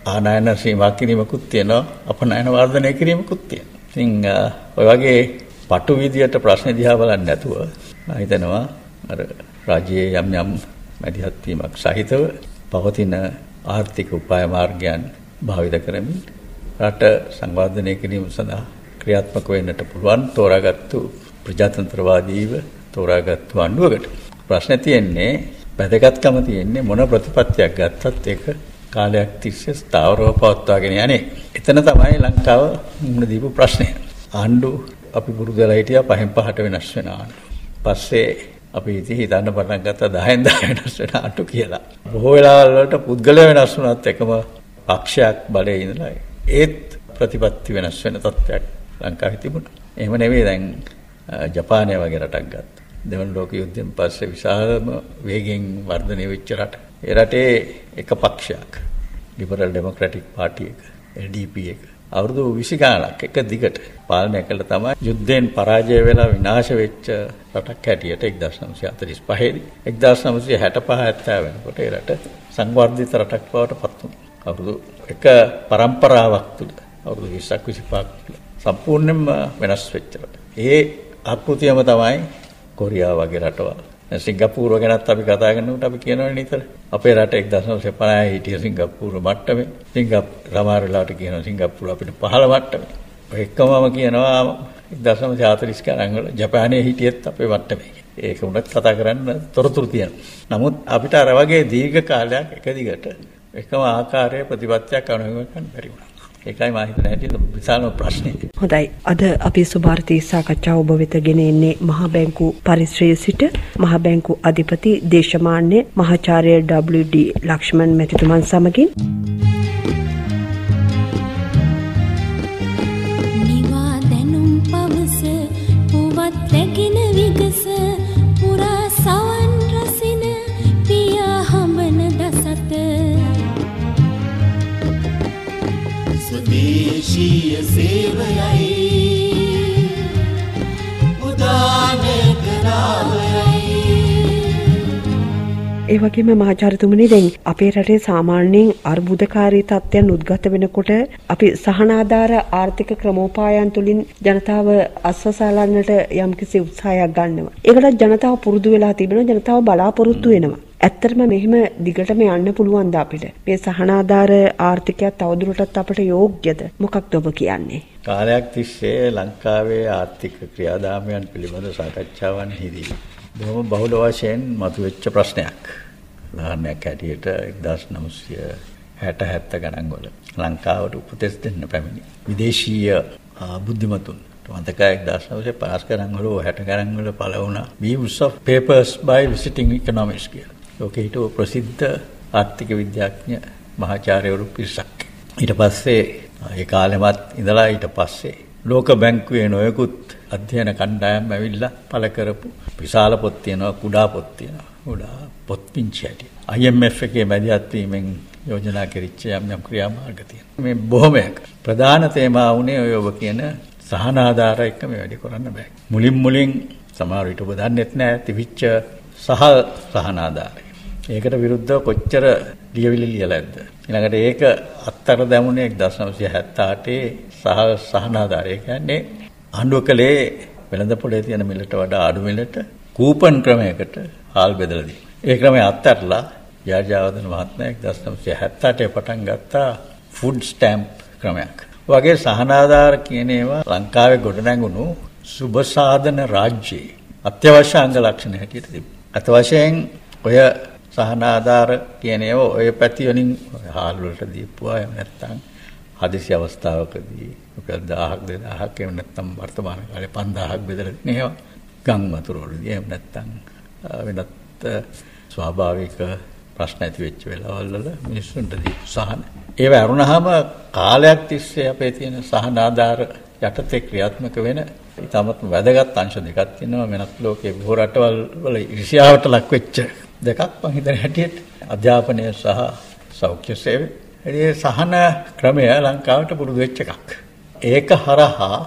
ආනයන සීමා කිරීමකුත් තියෙනවා අපනයන වර්ධනය කිරීමකුත් තියෙනවා. ඉතින් ඔය වගේ පටු විදියට ප්‍රශ්න දිහා බලන්නේ නැතුව මම හිතනවා අර රාජ්‍යයේ යම් යම් මැදිහත් වීමක් සහිතව පවතින ආර්ථික උපාය මාර්ගයන් භාවිත කරමින් රට සංවර්ධනය කිරීම සඳහා ක්‍රියාත්මක වෙන්නට පුළුවන් තෝරාගත්තු ප්‍රජාතන්ත්‍රවාදීව තෝරාගත්තු අණ්ඩුවකට. ප්‍රශ්නේ තියෙන්නේ වැදගත්කම තියෙන්නේ මොන ප්‍රතිපත්තියක් ගත්තත් ඒක කාලයක් තිස්සේ ස්ථාවරව පවත්වාගෙන යන්නේ. එතන තමයි ලංකාව මුහුණ දීපු ප්‍රශ්නය. ආණ්ඩු අපි පුරුදු වෙලා හිටියා 5න් 5ට වෙනස් වෙන ආණ්ඩු. පස්සේ අපි ඉතින් හිතන්න පටන් ගත්තා 10න් 10 වෙනස් වෙන ආණ්ඩු කියලා. බොහෝ වෙලාවල් වලට පුද්ගලයා වෙනස් වුණත් එකම පක්ෂයක් බලයේ ඉඳලා ඒත් ප්‍රතිපත්ති වෙනස් වෙන තත්ත්වයක් ලංකාවේ තිබුණා. එහෙම නෙවෙයි දැන් ජපානය වගේ රටක් ගත්තා. දෙවන ලෝක යුද්ධයෙන් පස්සේ විශාලම වේගෙන් වර්ධනය වෙච්ච රට. ඒ රටේ එක පක්ෂයක් ලිබරල් ඩෙමොක්‍රැටික් පාර්ටි එක LDP එක අවුරුදු 20 ගාණක් එක දිගට පාලනය කළා තමයි යුද්ධයෙන් පරාජය වෙලා විනාශ වෙච්ච රටක් හැටියට 1945 දී 1965 වෙනකොට ඒ රට සංවර්ධිත රටක් බවට පත් වුණා. අවුරුදු එක පරම්පරාවක් තුළ අවුරුදු 20ක් 25ක් සම්පූර්ණයෙන්ම වෙනස් වෙච්ච රට. ඒ ආකෘතියම තමයි කොරියාව වගේ රටවල්. සිංගප්පූරුව ගැනත් අපි කතා කරනකොට අපි කියනවනේ නිතර අපේ රට 1950 හිටිය සිංගප්පූරුව මට්ටමේ. සමහර වෙලාවට කියනවා සිංගප්පූරුව අපිට 15 මට්ටමේ. ඔය එකමම කියනවා 1940 ගණන් වල ජපානයේ හිටියෙත් අපේ මට්ටමේ. ඒක උනත් කතා කරන්න තොරතුරු තියෙනවා. නමුත් අපිට අර වගේ දීර්ඝ කාලයක් එක දිගට එකම ආකාරයේ ප්‍රතිපත්තියක් අනුගමනය කරන්න බැරි වුණා. ඒකයි මම හිතන හැටියට විශාලම ප්‍රශ්නේ.
හොඳයි. අද අපි සුභාර්ථී සාකච්ඡාව ඔබ වෙත ගෙන එන්නේ මහා බැංකු පරිශ්‍රයේ සිට මහා බැංකු අධිපති දේශමාන්‍ය මහාචාර්ය WD ලක්ෂ්මන් මැතිතුමන් සමගින්
නිවා සේවයයි උදානක රාවයයි.
ඒ වගේම මහාචාර්යතුමනි දැන් අපේ රටේ සාමාන්‍යයෙන් අර්බුදකාරී තත්ත්වයන් උද්ගත වෙනකොට අපි සහනාධාර ආර්ථික ක්‍රමෝපායන් තුලින් ජනතාව අස්වසාලන්නට යම්කිසි උත්සාහයක් ගන්නවා. ඒකට ජනතාව පුරුදු වෙලා තිබෙනවා, ජනතාව බලාපොරොත්තු වෙනවා. ඇත්තටම මෙහෙම දිගටම යන්න පුළුවන්ද අපිට? මේ සහනාධාර ආර්ථිකය තවදුරටත් අපට යෝග්‍යද? මොකක්ද ඔබ කියන්නේ?
කාලයක් තිස්සේ ලංකාවේ ආර්ථික ක්‍රියාදාමයන් පිළිබඳ සාකච්ඡාවන්හිදී බොහොම බහුල වශයෙන් මතුවෙච්ච ප්‍රශ්නයක්. උදාහරණයක් හැටියට 1960-70 ගණන් වල ලංකාවට උපදෙස් දෙන්න පැමිණි විදේශීය බුද්ධිමතුන් මතකයි 1950 ගණන් වල 60 ගණන් වල පළ වුණා views of papers by visiting economists කියලා. ලෝකේ හිටපු ප්‍රසිද්ධ ආර්ථික විද්‍යාඥ මහාචාර්යවරු පිරිසක්. ඊට පස්සේ ඒ කාලෙමත් ඉඳලා ඊට පස්සේ ලෝක බැංකුවේ නොයෙකුත් අධ්‍යයන කණ්ඩායම් ඇවිල්ලා පළ කරපු විශාල පොත් තියෙනවා, කුඩා පොත් තියෙනවා. කුඩා පොත් පිංචි ඇති. IMF එකේ මැදිහත් වීමෙන් යෝජනා කෙරිච්ච යම් ක්‍රියාමාර්ග තියෙනවා. මේ බොහොමයක් ප්‍රධාන තේමා වුණේ ඔය ඔබ කියන සහනාධාර එක්ක මේ වැඩි කරන්න බෑ. මුලින් සමහර විට ඔබ දන්නෙත් නෑ තිබිච්ච සහනාධාරය. ඒකට විරුද්ධව කොච්චර ලියවිලි ලියලාද? ඊළඟට ඒක අත්තර දැමුනේ 1978 සහනාධාරය කියන්නේ ආණ්ඩුව කලේ වෙළඳ පොලේ තියෙන මිලට වඩා අඩු මිලට කූපන් ක්‍රමයකට හාල් බෙදලා දී. ඒ ක්‍රමය අත්හැරලා ජයජාවර්ධන මහත්මයා 1978 පටන් ගත්තා ෆුඩ් ස්ටැම්ප් ක්‍රමයක්. වගේ සහනාධාර කියන ඒවා ලංකාවේ ගොඩනැගුණු සුබ සාධන රාජ්‍යයේ අත්‍යවශ්‍ය අංග ලක්ෂණ හැටියට තිබුණා. අත වශයෙන් ඔය සහනාධාර කියන ඒවා ඔය පැති වලින් හාල් වලට දීපුවා. එහෙම නැත්නම් හදිසි අවස්ථාවකදී රුපියල් 1000ක් 2000ක් එහෙම නැත්නම් වර්තමාන කාලේ 5000ක් බෙදලා දෙන ඒවා ගම් වතුර වලදී එහෙම නැත්නම් වෙනත් ස්වාභාවික ප්‍රශ්න ඇති වෙච්ච වෙලාවල් වල මිනිස්සුන්ට දීපු සහන. ඒව අරුණාම කාලයක් තිස්සේ අපේ තියෙන සහනාධාර යටතේ ක්‍රියාත්මක වෙන ඉතාමත් වැදගත් අංශ දෙකක් තියෙනවා. වෙනත් ලෝකයේ බොහෝ රටවල් වල ඉරිසියාවට ලක් වෙච්ච දෙකක් මම හිතන හැටියට අධ්‍යාපනය සහ සෞඛ්‍ය සේවය. ඒ සහන ක්‍රමය ලංකාවට පුරුදු වෙච්ච එකක්. ඒක හරහා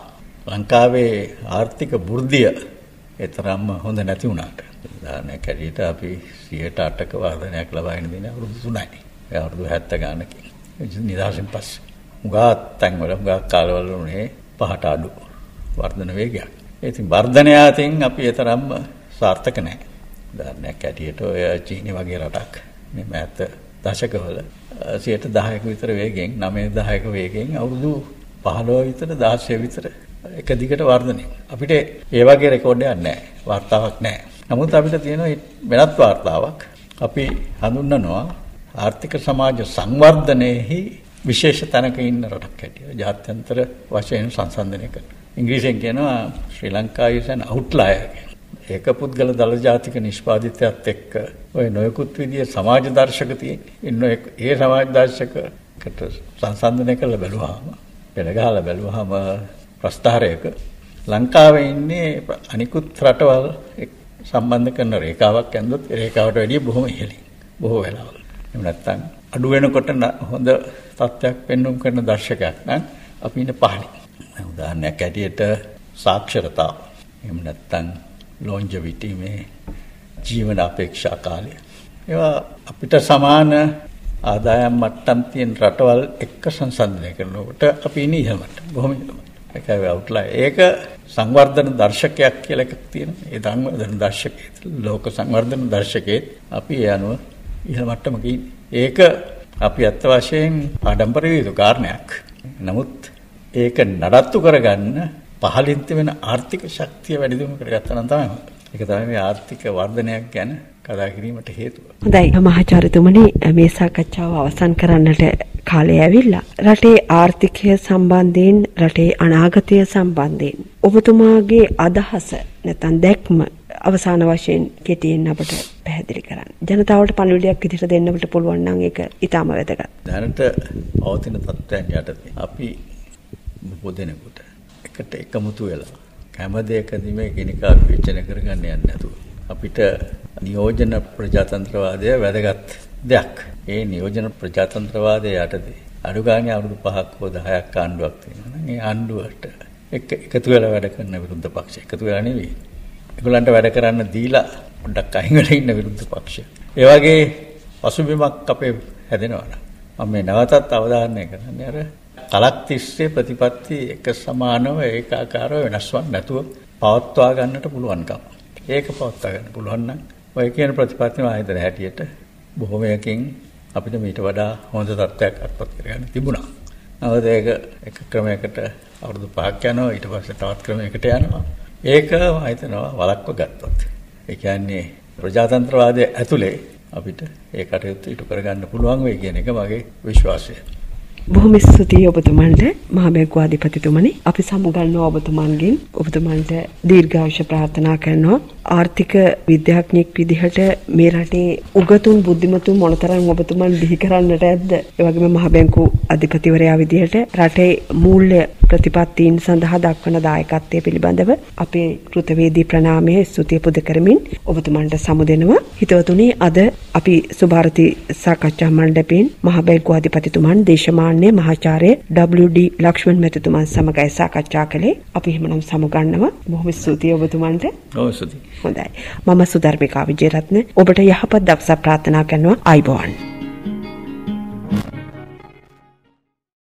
ලංකාවේ ආර්ථික වෘද්ධිය ඒතරම්ම හොඳ නැති වුණාට උදාහරණයක් හැටියට අපි 108ක වර්ධනයක් ලබාගෙන දින අවුරුදු 3යි. ඒ අවුරුදු 70 ගානකින්. නිදහසින් පස්සේ උගා තැන්වල උගා කාලවල උනේ 5ට අඩු වර්ධන වේගයක්. ඉතින් වර්ධනය අතින් අපි ඒතරම්ම සාර්ථක නැහැ. උදාහරණයක් හැටියට ඔය චීනය වගේ රටක් මේ මෑත දශකවල 10% විතර වේගෙන් 9-10ක වේගෙන් අවුරුදු 15 විතර 16 විතර එක දිගට වර්ධනය. අපිට ඒ වගේ රෙකෝඩයක් නැහැ. වාර්තාවක් නැහැ. නමුත් අපිට තියෙන වෙනත් වාර්තාවක් අපි හඳුන්වනවා ආර්ථික සමාජ සංවර්ධනයේහි විශේෂ තැනක ඉන්න රටක් හැටියට ජාත්‍යන්තර වශයෙන් සංසන්දනය කරන. ඉංග්‍රීසියෙන් කියනවා ශ්‍රී ලංකා is an outlier. ඒක පුද්ගල දල ජාතික නිෂ්පාදිතයත් එක්ක ඔය නොයෙකුත් විදිහේ සමාජ දර්ශක තියෙන්නේ. ඒ සමාජ දර්ශකකට සංසන්දනය කරලා බැලුවාම පෙළගහලා බැලුවාම ප්‍රස්ථාරයක ලංකාවේ ඉන්නේ අනිකුත් රටවල් සම්බන්ධ කරන රේඛාවක් ඇන්දොත් ඒ රේඛාවට වැඩිය බොහොම ඉහළින් බොහෝ වෙලාවල. එහෙම නැත්නම් අඩු වෙනකොට හොඳ තත්ත්වයක් පෙන්වුම් කරන දර්ශකයක් නම් අපි ඉන්නේ පහළින්. උදාහරණයක් ඇටියට සාක්ෂරතාව. එහෙම නැත්නම් longevity මේ ජීවන අපේක්ෂා කාලය. ඒවා අපිට සමාන ආදායම් මට්ටම් තියෙන රටවල් එක්ක සංසන්දනය කරනකොට අපි ඉන්නේ ඉහළට. බොහොම ඉහළට. ඒකයි අවුට්ලයි. ඒක සංවර්ධන දර්ශකයක් කියලා එකක් තියෙනවා. ඒ සංවර්ධන දර්ශකයේ ලෝක සංවර්ධන දර්ශකයේ අපි යනවා ඉහළ මට්ටමක ඉන්නේ. ඒක අපි අත්ත වශයෙන් ආඩම්බර වූ කාරණයක්. නමුත් ඒක නඩත්තු කරගන්න පහළින් තිබෙන ආර්ථික ශක්තිය වැඩි දියුණු කරගත්තා නම් තමයි. ඒක තමයි මේ ආර්ථික වර්ධනයක් ගැන කතා කිරීමට හේතුව.
හොඳයි මහාචාර්යතුමනි මේ සාකච්ඡාව අවසන් කරන්නට කාලය ඇවිල්ලා. රටේ ආර්ථිකය සම්බන්ධයෙන් රටේ අනාගතය සම්බන්ධයෙන් ඔබතුමාගේ අදහස නැත්නම් දැක්ම අවසාන වශයෙන් කෙටියෙන් අපට පැහැදිලි කරන්න. ජනතාවට පණිවිඩයක් විදිහට දෙන්න අපිට පුළුවන් නම් ඒක ඊටම වැදගත්.
දැනට පවතින තත්ත්වයන් යටතේ අපි බොදෙනෙකුට එකට එකමුතු වෙලා හැම දෙයකදීම එකිනෙකා විචනය කරගන්න යන්නේ නැතුව අපිට නියෝජන ප්‍රජාතන්ත්‍රවාදය වැදගත් දෙයක්. ඒ නියෝජන ප්‍රජාතන්ත්‍රවාදය යටතේ අඩු ගානේ අවුරුදු 5ක් හෝ 10ක් ආණ්ඩුවක් තියෙනවා. නම් ඒ ආණ්ඩුවට එකතු වෙලා වැඩ කරන විරුද්ධ පක්ෂ එකතු වෙලා නෙවෙයි. ඒගොල්ලන්ට වැඩ කරන්න දීලා පොඩ්ඩක් අයින් වෙලා ඉන්න විරුද්ධ පක්ෂ. ඒ වගේ පසුබිමක් අපේ හැදෙනවා. මම මේ නැවතත් අවධාරණය කරන්නේ අර කලක් තිස්සේ ප්‍රතිපත්ති එක සමානව ඒකාකාරව වෙනස්වක් නැතුව පවත්වා ගන්නට පුළුවන්කම. ඒක පවත්වා ගන්න පුළුවන් නම් ඔය කියන ප්‍රතිපත්ති ආයතන හැටියට බොහොමයකින් අපිට මීට වඩා හොඳ තත්ත්වයක් අත්පත් කරගන්න තිබුණා. නමුත් ඒක එක ක්‍රමයකට අවුරුදු 5ක් යනවා ඊට පස්සේ තවත් ක්‍රමයකට යනවා. ඒක මම හිතනවා වළක්ව ගත්තොත්. ඒ කියන්නේ ප්‍රජාතන්ත්‍රවාදයේ ඇතුලේ අපිට ඒ කටයුතු ඉටු කරගන්න පුළුවන් වෙයි කියන එක මගේ විශ්වාසය.
බොහොම ස්තුතියි ඔබතුමන්ට මහා බැංකුව අධිපතිතුමනි. අපි සමුගන්නවා ඔබතුමන්ගෙන්. ඔබතුමන්ට දීර්ඝායුෂ ප්‍රාර්ථනා කරනවා. ආර්ථික විද්‍යාඥයෙක් විදිහට මේ රටේ උගතුන් බුද්ධිමතුන් මොනතරම් ඔබතුමන් බිහි කරන්නට ඇද්ද? ඒ වගේම මහා බැංකුව අධිපතිවරයා විදිහට රටේ මූල්‍ය ප්‍රතිපත්තීන් සඳහා දක්වන දායකත්වය පිළිබඳව අපේ කෘතවේදී ප්‍රණාමය ස්තුතිය පුද කරමින් ඔබතුමන්ට සමුදෙනවා. හිතවතුනි අද අපි සුභාරති සාකච්ඡා මණ්ඩපයෙන් මහා බැංකුව අධිපතිතුමන් දේශමාන්‍ය මහාචාර්ය WD ලක්ෂ්මන් මැතිතුමන් සමගයි සාකච්ඡා කළේ. අපි එහෙමනම් සමුගන්නවා. බොහොම ස්තුතියි ඔබතුමන්ට.
ඔව් ස්තුතියි.
හොඳයි. මම සුධර්මිකා විජේරත්න ඔබට යහපත් දවසක් ප්‍රාර්ථනා කරනවා. ආයුබෝවන්.